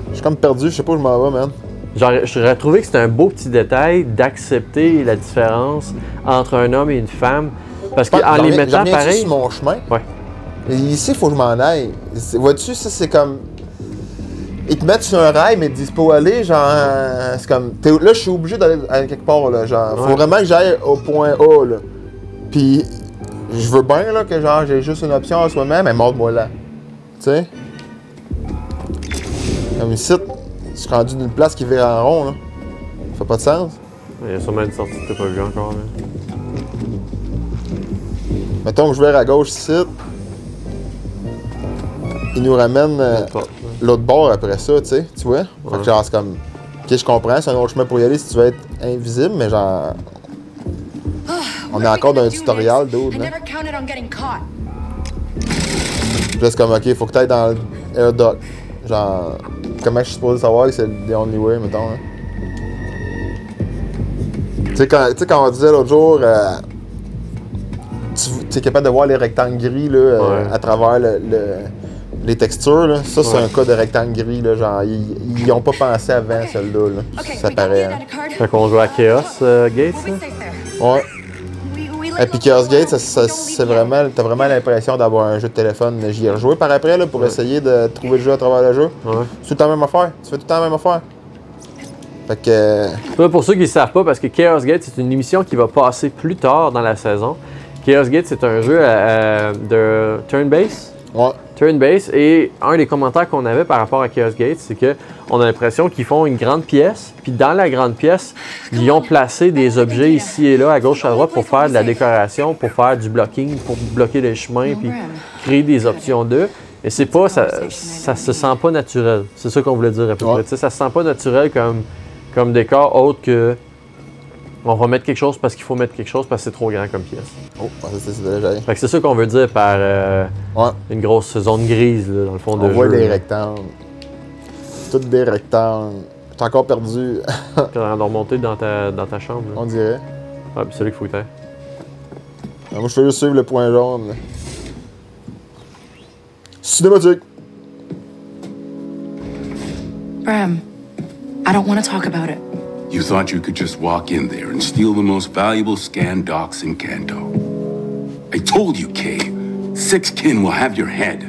Je suis comme perdu, je sais pas où je m'en vais, man. J'aurais trouvé que c'était un beau petit détail d'accepter la différence entre un homme et une femme. Parce qu'en J'en les reviens- mettant j'en reviens-tu pareil. sur mon chemin. Ouais. Et ici, il faut que je m'en aille. Vois-tu, ça, c'est comme. Ils te mettent sur un rail, mais ils te disent pas où aller. Genre, c'est comme. Là, je suis obligé d'aller quelque part, là. Genre, faut Ouais. vraiment que j'aille au point A, là. Puis, je veux bien, là, que genre, j'ai juste une option en soi-même, mais montre-moi là. Tu sais? Comme ici, je suis rendu d'une place qui vire en rond, là. Ça fait pas de sens. Il y a sûrement une sortie que t'as pas vue encore. Là. Mettons que je vire à gauche ici. Il nous ramène N'importe, l'autre bord après ça, tu sais, tu vois? Fait que genre, c'est comme. Ok, je comprends, c'est un autre chemin pour y aller si tu veux être invisible, mais genre. On est encore dans un tutoriel d'autre, I là. never counted on getting caught. Puis là, c'est comme, ok, faut que tu ailles dans le air duct. Genre, comment je suis supposé savoir que c'est the only way, mettons, hein? Tu sais, quand on disait l'autre jour, tu es capable de voir les rectangles gris, là, Ouais. à travers les textures, là. Ça, c'est Ouais. un cas de rectangle gris, là. Genre, ils ont pas pensé avant, celle-là, là. Okay, Ça we got paraît, the hein. data card. Fait qu'on joue à Chaos Gates. We'll be Là. safe there. Ouais. We Et puis Chaos Gate, c'est vraiment, t'as vraiment l'impression d'avoir un jeu de téléphone. J'y ai rejoué par après là, pour essayer de trouver le jeu à travers le jeu. Ouais. C'est tout le temps la même affaire. Tu fais tout le temps la même affaire. Fait que. Là, pour ceux qui ne savent pas, parce que Chaos Gate, c'est une émission qui va passer plus tard dans la saison. Chaos Gate, c'est un jeu de turn-based. Ouais. Turn-based. Et un des commentaires qu'on avait par rapport à Chaos Gate, c'est qu'on a l'impression qu'ils font une grande pièce. Puis dans la grande pièce, ils ont placé des objets ici et là, à gauche, à droite, pour faire de la décoration, pour faire du blocking, pour bloquer les chemins, puis créer des options d'eux. Et c'est pas, ça se sent pas naturel. C'est ça qu'on voulait dire à peu près. Ouais. Tu sais, ça se sent pas naturel comme décor, autre que on va mettre quelque chose parce qu'il faut mettre quelque chose parce que c'est trop grand comme pièce. Oh, c'est déjà. Fait que c'est ça qu'on veut dire par Ouais. une grosse zone grise là, dans le fond de On voit jeu. des rectangles. Toutes des rectangles. T'es encore perdu, T'es en train de remonter dans ta chambre. Là. on dirait. Ouais, puis c'est là qu'il faut être. Moi, je fais juste suivre le point jaune. Là. Cinématique. Bram, I don't want to talk about it. You thought you could just walk in there and steal the most valuable scan docs in Kanto. I told you, Kay. Six kin will have your head.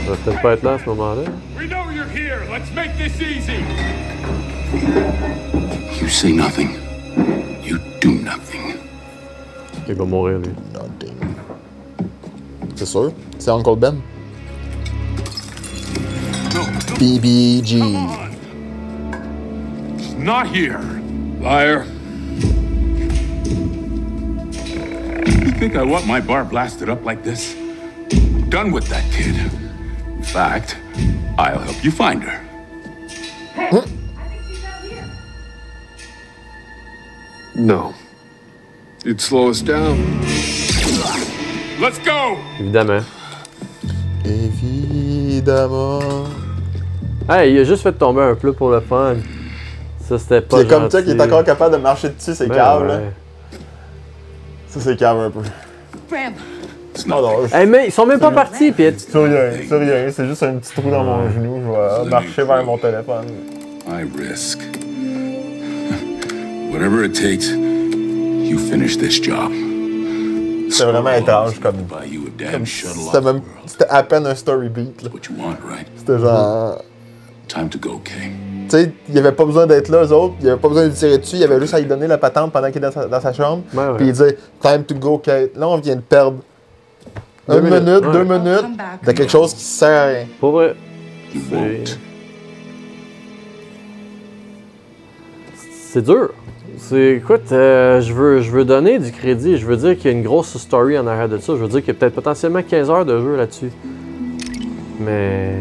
Ça va peut-être pas être là à ce moment-là. We know you're here. Let's make this easy. You say nothing. You do nothing. Il va mourir lui. C'est sûr. C'est Uncle Ben. No, BBG. It's not here. Liar. think I want my bar blasted up like this? Done with that kid. In fact, I'll help you find her. No. You'd slow us down. Let's go! Évidemment. Évidemment. Hey, il a juste fait tomber un plat pour le fun. Ça, c'était pas C'est comme gentil. ça qu'il est encore capable de marcher dessus, c'est cave, là. Ouais. Ça, c'est cave un peu. Bram. Oh non, Hey, mais ils sont même pas partis, Pete. c'est rien, c'est juste un petit trou dans mon genou. Je vais marcher vers mon téléphone. I risk. Whatever it takes, you finish this job. C'était vraiment étrange comme. Buy you a damn shuttle off C'était the même. world. C'était à peine un story beat, là. What you want, right? C'était genre. Time to go, Kay. Tu sais, il avait pas besoin d'être là, eux autres. Il avait pas besoin de lui tirer dessus. Il avait juste à lui donner la patente pendant qu'il est dans sa chambre. Ouais, ouais. Puis il disait Time to go, Kate. Là, on vient de perdre Deux une minute, minutes, ouais. 2 minutes de quelque chose qui sert à rien. Pour vrai. You won't. C'est dur. Écoute, je veux donner du crédit. Je veux dire qu'il y a une grosse story en arrière de ça. Je veux dire qu'il y a peut-être potentiellement 15 heures de jeu là-dessus. Mais.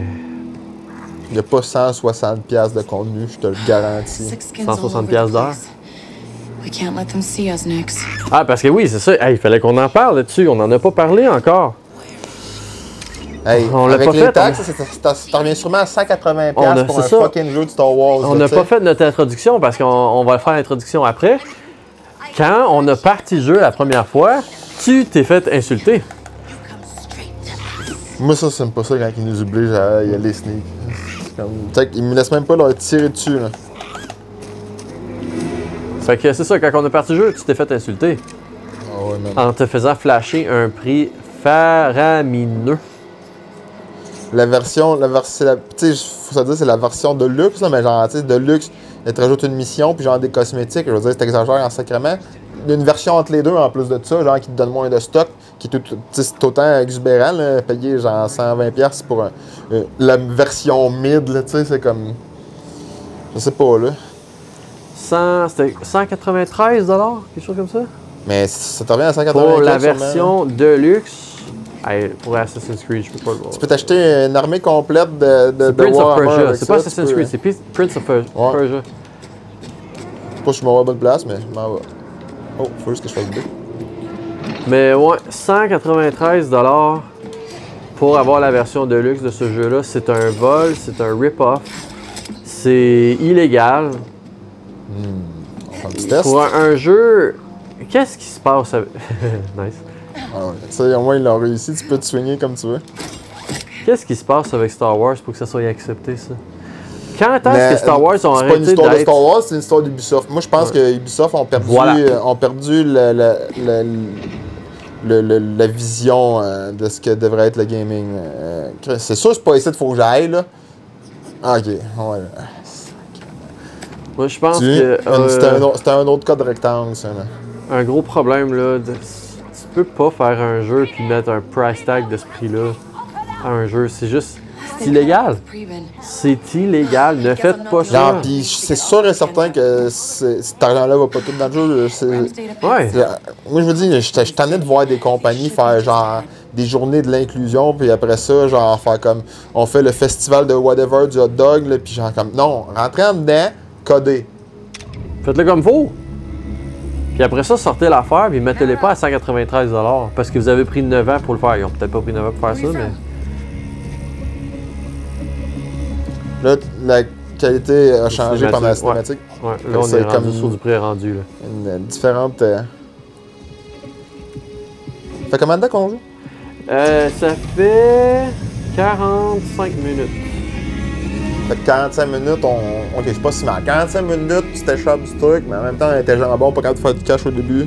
Il n'y a pas 160$ de contenu, je te le garantis. 160$ d'heure. We can't let them see us, Nix. Ah, parce que oui, c'est ça. Hey, il fallait qu'on en parle là-dessus. On n'en a pas parlé encore. Hey, On l'a avec pas les fait, taxes, ça revient sûrement à 180$ On a- pour c'est un ça. fucking jeu de Star Wars. On là, n'a tu pas sais. fait notre introduction parce qu'on va faire l'introduction après. Quand on a parti le jeu la première fois, tu t'es fait insulter. Moi, ça, c'est pas ça quand ils nous obligent à y aller sneak. C'est comme... Tu sais, ils me laissent même pas leur tirer dessus, là. Fait que c'est ça, quand on a parti le jeu, tu t'es fait insulter. Ah ouais, man. En te faisant flasher un prix faramineux. La version, tu sais, faut se dire, c'est la version de luxe, là, mais genre, tu sais, de luxe, elle te rajoute une mission, puis genre des cosmétiques, je veux dire, t'exagères en sacrement. Il y a une version entre les deux en plus de ça, genre qui te donne moins de stock, qui est c'est autant exubérant, là, payer genre 120$ pour la version mid, là, tu sais, c'est comme. Je sais pas, là. C'était 193 $, quelque chose comme ça? Mais ça te revient à 180$. Pour la sûrement. version Deluxe. Hey, pour Assassin's Creed, je peux pas le voir. Tu peux t'acheter une armée complète de Prince of Warhammer Persia. avec C'est ça, pas tu Assassin's peux- Creed, c'est Prince of Persia. Je sais pas si je m'en vais à la bonne place, mais je m'en vais. Oh, faut juste que je fasse le B. Mais ouais, 193 $ pour avoir la version Deluxe de ce jeu-là. C'est un vol, c'est un rip-off. C'est illégal. On fait un petit test. Pour un jeu, qu'est-ce qui se passe avec... Nice. Ah ouais. Tu sais, au moins, ils l'ont réussi. Tu peux te soigner comme tu veux. Qu'est-ce qui se passe avec Star Wars pour que ça soit accepté, ça? Quand est-ce Mais, que Star Wars ont c'est pas une arrêté histoire de d'être... Star Wars, c'est une histoire d'Ubisoft. Moi, je pense que Ubisoft ont perdu, Voilà. la vision de ce que devrait être le gaming. C'est sûr, c'est pas ici qu'il faut que j'aille, là. Ah, ok. Ouais. Moi, je pense Tu que... c'était un autre code rectangle, ça, là. un gros problème, là, tu peux pas faire un jeu puis mettre un price tag de ce prix-là à un jeu. C'est juste... C'est illégal. C'est illégal. Ne faites pas ça. Genre, pis c'est sûr et certain que cet argent-là va pas tout dans le jeu. Ouais. Moi, je veux dire, je suis tanné de voir des compagnies faire genre des journées de l'inclusion, puis après ça, genre faire comme on fait le festival de whatever du hot dog, là, puis genre comme non, rentrez en dedans, codez. Faites-le comme faut. Puis après ça, sortez l'affaire, puis mettez-les pas à 193 $ parce que vous avez pris 9 ans pour le faire. Ils ont peut-être pas pris 9 ans pour faire ça, mais... Là, la qualité a changé pendant la cinématique, cinématique. Ouais, là, on C'est est rendu comme- sur du pré-rendu, là. Une différente. Fait combien de temps qu'on joue? Ça fait 45 minutes. Fait que 45 minutes, ok, c'est pas si mal. 45 minutes, tu t'échappes du truc, mais en même temps, on était jambon, pas capable de faire du cash au début.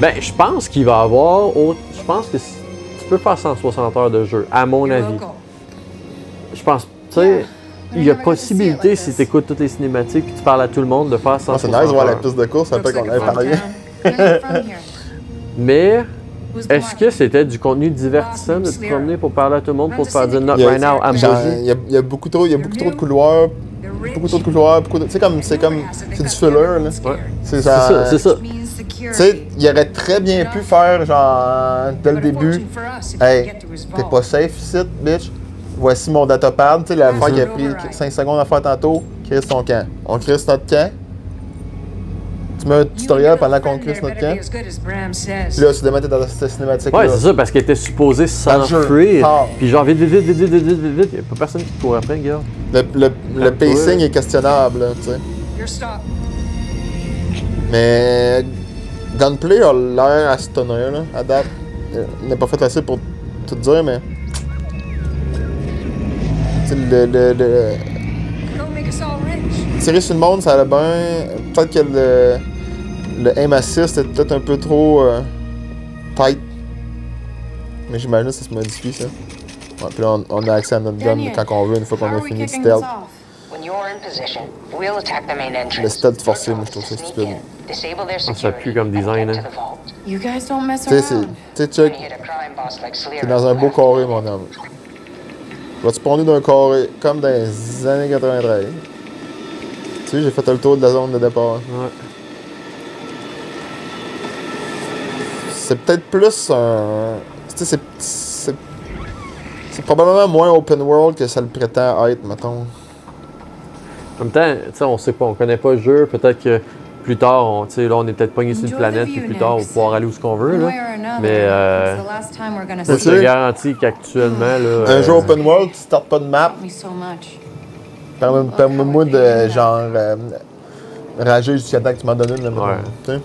Ben, je pense qu'il va y avoir... Je pense que tu peux faire 160 heures de jeu, à mon avis. Je pense, tu sais, il y a possibilité, si tu écoutes toutes les cinématiques et tu parles à tout le monde, de faire 160 C'est nice de voir la heures. piste de course après qu'on avait parlé. Mais, est-ce que c'était du contenu divertissant de te promener pour parler à tout le monde, pour te faire dire « Not right now, I'm Genre, busy il y a beaucoup trop de couloirs. Tu sais, c'est du filler, là. Ouais. C'est C'est ça, c'est ça. Tu sais, il aurait très bien pu faire, genre, dès le début, hey, t'es pas safe ici, bitch. Voici mon datapad, tu sais, l'affaire qui a pris 5 secondes à faire tantôt, crisse ton camp. On crisse notre camp. Tu mets un tutoriel pendant qu'on crisse notre camp. Puis là, soudainement, t'es dans cette cinématique-là. Ouais, c'est ça, parce qu'elle était supposée s'enfuir. Puis genre, vite, il y a pas personne qui te court après, gars. Le pacing est questionnable, tu sais. Mais Gunplay a l'air à se tenir, là, à date. Il n'a pas fait assez pour tout dire, mais... Tu sais, tirer sur le monde, ça allait bien. Peut-être que le aim assist était peut-être un peu trop tight. Mais j'imagine que ça se modifie, ça. Ouais, puis là, on a accès à notre gun quand on veut, une fois qu'on a fini de stealth. Le stealth forcé, moi, je trouve ça stupide. Ça pue comme design, hein. You guys don't mess Tu sais, check. T'es dans un beau carré, mon homme. Vas-tu spawner d'un carré comme dans les années 93. Tu sais, j'ai fait le tour de la zone de départ. Ouais. C'est peut-être plus un... Tu sais, c'est probablement moins open world que ça le prétend être, mettons. En même temps, tu sais, on sait pas, on connaît pas le jeu. Peut-être que plus tard, tu sais, là, on est peut-être pogné sur une planète, puis plus tard, on va pouvoir aller où ce qu'on veut, là. Mais je te garantis qu'actuellement, là... Un jeu open world, tu startes pas de map. Permets-moi de, genre, rager jusqu'à temps que tu m'en donnes une, là, ouais. Tu sais.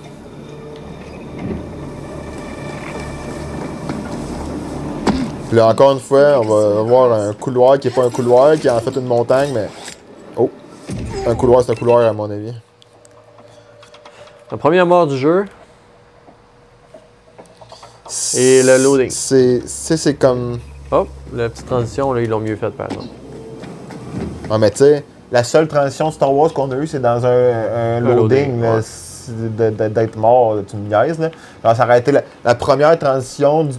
Puis là, encore une fois, on va voir un couloir qui est pas un couloir, qui est en fait une montagne, mais... Oh! Un couloir, c'est un couloir, à mon avis. La première mort du jeu. Et le loading. C'est comme... Hop, la petite transition, là, ils l'ont mieux faite, par exemple. Ah, mais tu sais, la seule transition Star Wars qu'on a eue, c'est dans un loading, là, d'être mort, tu me niaises, là. Alors, ça aurait été la première transition du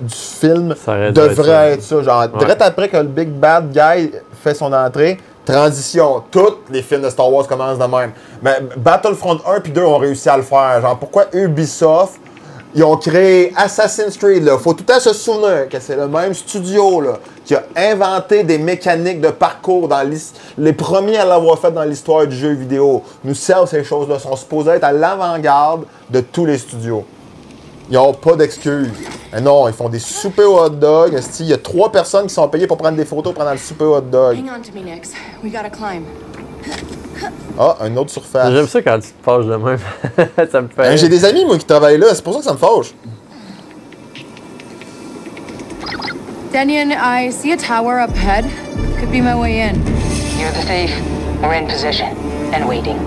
film devrait être ça. Genre, direct après que le Big Bad Guy fait son entrée, transition. Tous les films de Star Wars commencent de même. Mais Battlefront 1 puis 2 ont réussi à le faire. Genre, pourquoi Ubisoft, ils ont créé Assassin's Creed, là. Faut tout le temps se souvenir que c'est le même studio, là, qui a inventé des mécaniques de parcours dans les premiers à l'avoir fait dans l'histoire du jeu vidéo. Nous servent ces choses-là. Sont supposés être à l'avant-garde de tous les studios. Ils n'ont pas d'excuses. Mais non, ils font des soupers au hot dog. Il y a 3 personnes qui sont payées pour prendre des photos pendant le souper au hot dog. Hang on to me, Nix. We gotta climb. Ah, une autre surface. J'aime ça quand tu te fâches de même. Ça me fait... J'ai des amis, moi, qui travaillent là. C'est pour ça que ça me fâche. Denian, I see a tower up ahead. Could be my way in. You're the thief. We're in position and waiting.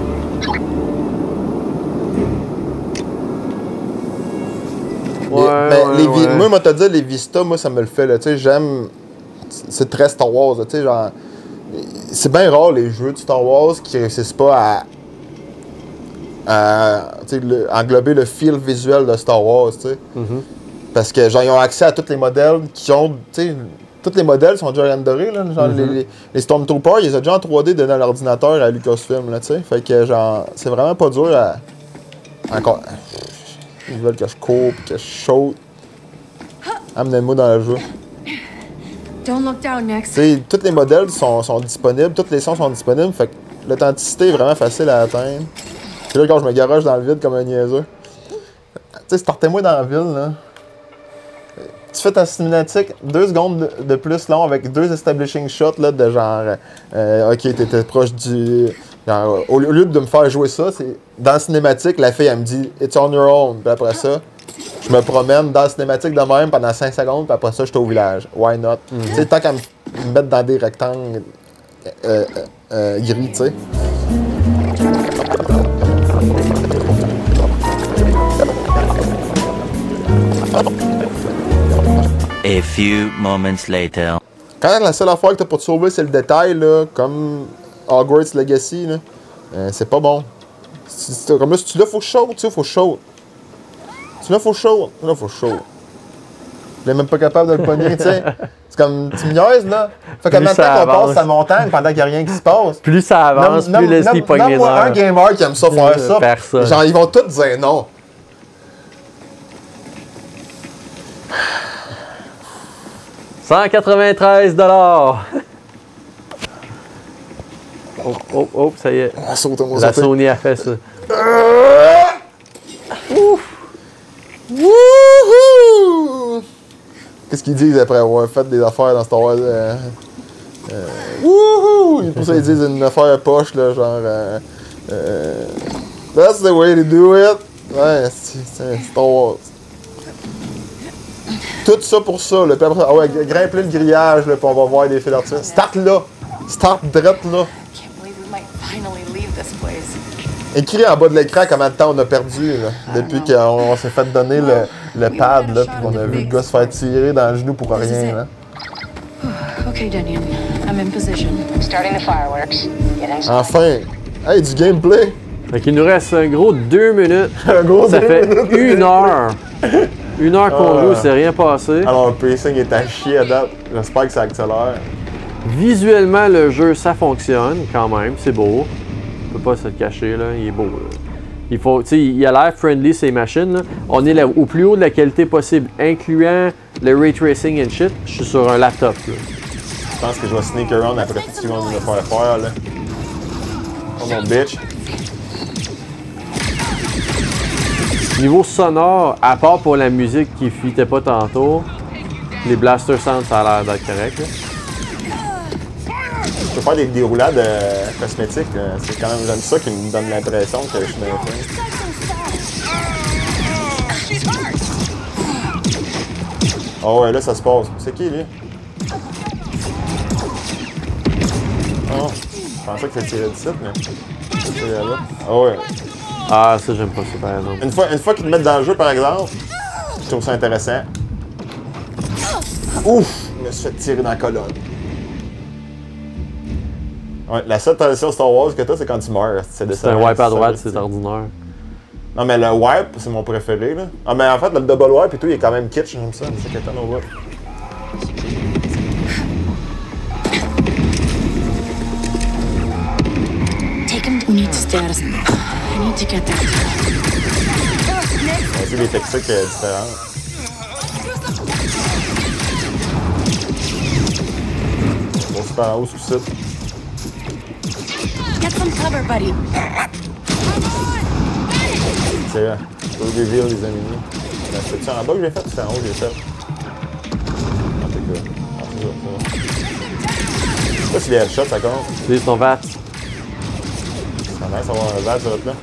Moi, moi, t'as dit, les vistas, moi, ça me le fait, là. Tu sais, j'aime... C'est très Star Wars, tu sais, genre... C'est bien rare, les jeux de Star Wars qui réussissent pas à englober le feel visuel de Star Wars, tu sais. Parce que, genre, ils ont accès à tous les modèles qui ont, tu sais... Tous les modèles sont déjà renderés, là. Genre, les Stormtroopers, ils les ont déjà en 3D donnés à l'ordinateur à Lucasfilm, là, tu sais. Fait que, genre, c'est vraiment pas dur à... Encore... Ils veulent que je cours pis que je saute. Amenez-moi dans le jeu. Don't look down, Nix. Tu sais, tous les modèles sont disponibles, tous les sons sont disponibles, fait que l'authenticité est vraiment facile à atteindre. Puis là, quand je me garage dans le vide comme un niaiseux. Tu sais, startez-moi dans la ville, là. Tu fais ta cinématique 2 secondes de plus long avec 2 establishing shots, là, de genre... ok, t'étais proche du... Genre, au lieu de me faire jouer ça, c'est dans la cinématique, la fille, elle me dit « It's on your own ». Puis après ça, je me promène dans la cinématique de même pendant 5 secondes, puis après ça, je suis au village. Why not? Tu sais, tant qu'à me mettre dans des rectangles gris, tu sais. A few moments later. Quand la seule affaire que t'as pour te sauver, c'est le détail, là, comme Hogwarts Legacy, là, c'est pas bon. Comme là, si tu l'as, faut que je saute, tu sais, faut que je saute. Tu l'as, faut que je saute. Là, faut que je saute. Il est même pas capable de le pogner, tu sais. C'est comme, tu me niaises, là. Fait que Plus maintenant ça qu'on avance. passe sa montagne pendant qu'il n'y a rien qui se passe. Plus ça avance, plus Leslie pogne les Nomme-moi un nerfs. gamer qui aime ça faire ça. Personne. Genre, ils vont tous dire non. $193. Oh, ça y est. Ah, saute-moi, La saute. Sony a fait ça. Wouhou! Qu'est-ce qu'ils disent après avoir fait des affaires dans Star Wars? Wouhou! Pour ça, ils disent une affaire poche, là, genre. That's the way to do it. Ouais, c'est Star Wars. Tout ça pour ça, là. Puis après, ah ouais, grimper le grillage, là, puis on va voir des fils d'artifice. Start là! Start direct là! Can't believe we might finally leave this place. Écrit en bas de l'écran combien de temps on a perdu, là, depuis qu'on s'est fait donner le pad, là, puis qu'on a vu le gars se faire tirer dans le genou pour rien, là. Okay, Denian. I'm in position. Starting the fireworks. Get inside. Enfin! Hey, du gameplay! Fait qu'il nous reste un gros 2 minutes. Un gros Ça 2 fait minutes. 1 heure. 1 heure qu'on joue, c'est rien passé. Alors, le pacing est à chier à date. J'espère que ça accélère. Visuellement, le jeu, ça fonctionne quand même. C'est beau. On peut pas se le cacher, là. Il est beau, là. Il faut, tu sais, il a l'air friendly, ces machines, là. On est là, au plus haut de la qualité possible, incluant le ray tracing and shit. Je suis sur un laptop, là. Je pense que je vais sneak around après tout ce qu'ils vont nous faire, là. Oh mon bitch. Niveau sonore, à part pour la musique qui fitait pas tantôt, les blaster sounds, ça a l'air d'être correct, là. Je peux faire des roulades cosmétiques. C'est quand même, j'aime ça qui me donne l'impression que je suis dans le film. Oh ouais, là ça se passe. C'est qui lui? Oh, je pensais que c'était tiré du site, mais. C'est là. Oh ouais. Ah, ça, j'aime pas ça, par exemple. Une fois qu'ils te mettent dans le jeu, par exemple, je trouve ça intéressant. Ouf! Je me suis fait tirer dans la colonne. Ouais, la seule tradition Star Wars que t'as, c'est quand tu meurs. C'est un wipe à droite, c'est ordinaire. Non, mais le wipe, c'est mon préféré, là. Ah, mais en fait, le double wipe et tout, il est quand même kitsch, j'aime ça. C'est qu'étant au bout. Take him. We need to stay out of. I need to get there. C'est des techniques différentes. Bon, c'est par en haut, sous site. Get some cover, buddy. C'est vrai. Faut le reveal, les amis. C'est-tu en bas que j'ai fait ou c'est en haut que j'ai fait? En tout cas. Ah, c'est ça, c'est ça. Je sais pas si les headshots, ça compte. C'est son VAT. Ça va avoir un VAT, ça va être là.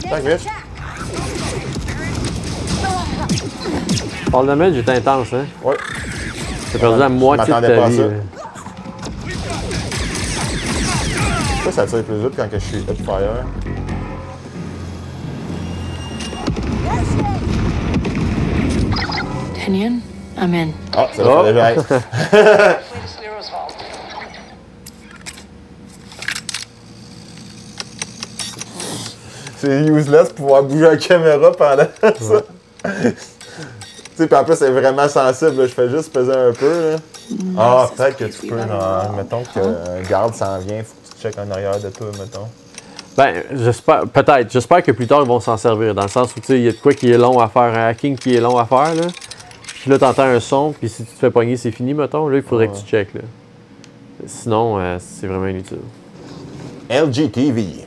Tac, vite. Par le damage est intense, hein? Ouais. T'as perdu la moitié de m'attendais pas ta à vie. ça. là. Pourquoi ça tire plus vite quand que je suis upfire? Denian, I'm in. Ah, ça va faire déjà. C'est useless de pouvoir bouger la caméra pendant ça. Tu sais, puis en plus, c'est vraiment sensible. Là. Je fais juste peser un peu. Là. Ah, peut-être que tu peux, genre, mettons qu'un garde s'en vient, faut que tu checkes en arrière de toi, mettons. Ben, j'espère, peut-être. J'espère que plus tard, ils vont s'en servir. Dans le sens où, tu sais, il y a de quoi qui est long à faire, un hacking qui est long à faire, là. Puis là, t'entends un son, puis si tu te fais pogner, c'est fini, mettons. Là, il faudrait que tu checkes, là. Sinon, c'est vraiment inutile. LGTV.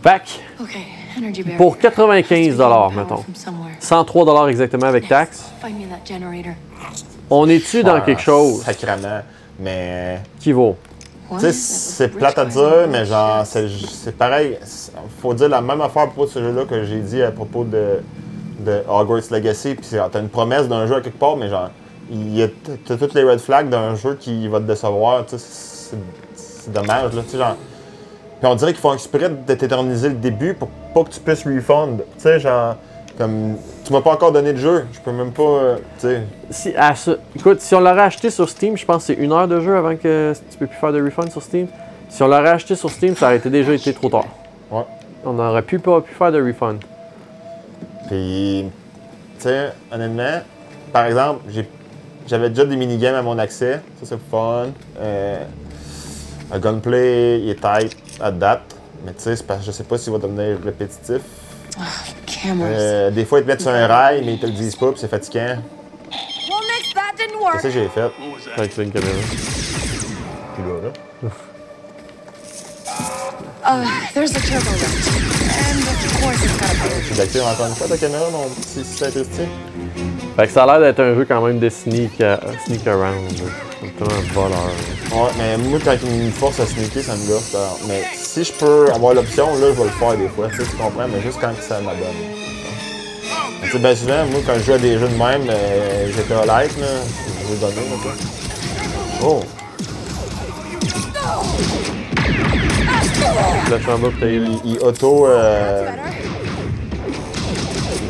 Fac, Okay, energy barrier. pour 95 Power mettons. from somewhere. 103 exactement avec taxe. Find me that generator. On est-tu dans quelque chose Sacrément. Mais. qui vaut? Tu sais, c'est plate à dire, mais genre, c'est pareil. Faut dire la même affaire pour ce jeu-là que j'ai dit à propos de Hogwarts Legacy. Puis t'as une promesse d'un jeu à quelque part, mais genre, t'as toutes les red flags d'un jeu qui va te décevoir. Tu sais, c'est dommage, là. Tu sais, genre. Puis on dirait qu'ils font exprès de t'éterniser le début pour pas que tu puisses refund. Tu sais, genre, comme, tu m'as pas encore donné de jeu, je peux même pas, tu sais. Écoute, si on l'aurait acheté sur Steam, je pense que c'est 1 heure de jeu avant que tu peux plus faire de refund sur Steam. Si on l'aurait acheté sur Steam, ça aurait déjà été trop tard. Ouais. On n'aurait pas pu faire de refund. Puis, tu sais, honnêtement, par exemple, j'avais déjà des minigames à mon accès. Ça, c'est fun. Le gunplay, il est tight à date. Mais tu sais, je sais pas s'il va devenir répétitif. Des fois, ils te mettent sur un rail, mais ils te le disent pas, puis c'est fatigant. C'est ça que j'ai fait. Avec une caméra. Puis là. There's the turbo lift. And of course it's got a power. Tu l'actives encore une fois ta caméra, mon petit Saint-Christy? Fait que ça a l'air d'être un jeu quand même de sneak around. C'est un voleur. Ouais, mais moi, quand il me force à sneaker, ça me gosse. Mais si je peux avoir l'option, là, je vais le faire des fois. Tu comprends, mais juste quand ça m'abonne. Tu sais, bien souvent, moi, quand je joue à des jeux de même, j'étais à light, là. Je vais donner, là. Oh! Il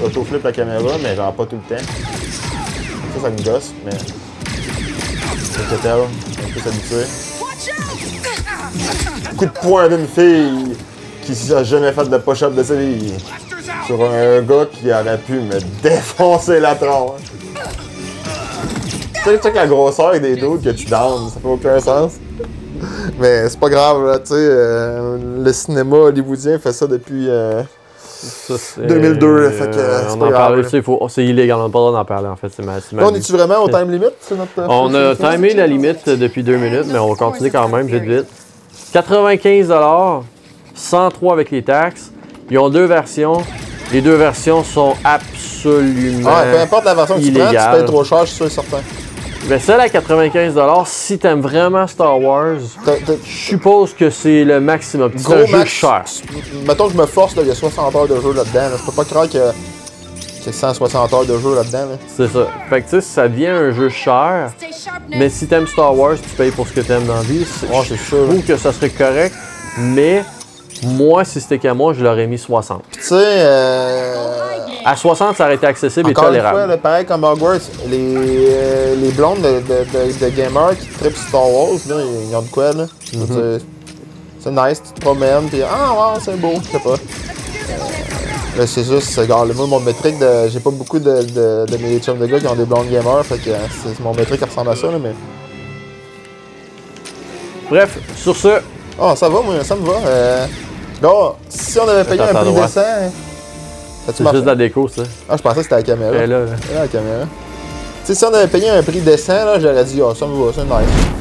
auto-flip la caméra, mais genre pas tout le temps. Ça me gosse, mais. C'est tel, un peu s'habituer. Coup de poing d'une fille qui a jamais fait de push-up de sa vie. Sur un gars qui aurait pu me défoncer la tronche. Tu sais, la grosseur des dos que tu down, ça fait aucun sens. Mais c'est pas grave, là, tu sais, le cinéma hollywoodien fait ça depuis 2002, là, fait que c'est pas grave. C'est illégal, on n'a pas le droit d'en parler, en fait. Là, on est-tu vraiment au time limit? On a timé la limite depuis 2 minutes, mais on va continuer quand même, vite. 95$, 103 avec les taxes. Ils ont 2 versions. Les 2 versions sont absolument peu importe la version que tu prends, tu payes trop cher, je suis sûr et certain. Mais celle à 95$, si t'aimes vraiment Star Wars, je suppose que c'est le maximum. C'est un jeu cher. Mettons que je me force, il y a 60 heures de jeu là-dedans. Là. Je peux pas croire qu'il y a 160 heures de jeu là-dedans. Là. C'est ça. Fait que tu sais, ça devient un jeu cher, mais si t'aimes Star Wars, tu payes pour ce que t'aimes dans la vie. C'est sûr. Je trouve que ça serait correct, mais moi, si c'était qu'à moi, je l'aurais mis 60. Tu sais, à 60, ça aurait été accessible encore et tolérable. Encore une fois, là, pareil comme Hogwarts, les blondes de gamers qui trippent Star Wars, là, ils ont de quoi, là. C'est nice, tu te promènes, pis ah ouais, c'est beau, je sais pas. Là, c'est juste, regarde, moi, mon métrique j'ai pas beaucoup de mes chums de gars qui ont des blondes gamers, fait que c'est mon métrique qui ressemble à ça, là, mais. Bref, sur ce. Ah, ça va, moi, ça me va. Là, si on avait payé un prix décent. C'est juste la déco, ça. Ah, je pensais que c'était la caméra. Elle est là. Elle est là, la caméra. Tu sais, si on avait payé un prix décent, là, j'aurais dit, ah, ça me va, c'est nice.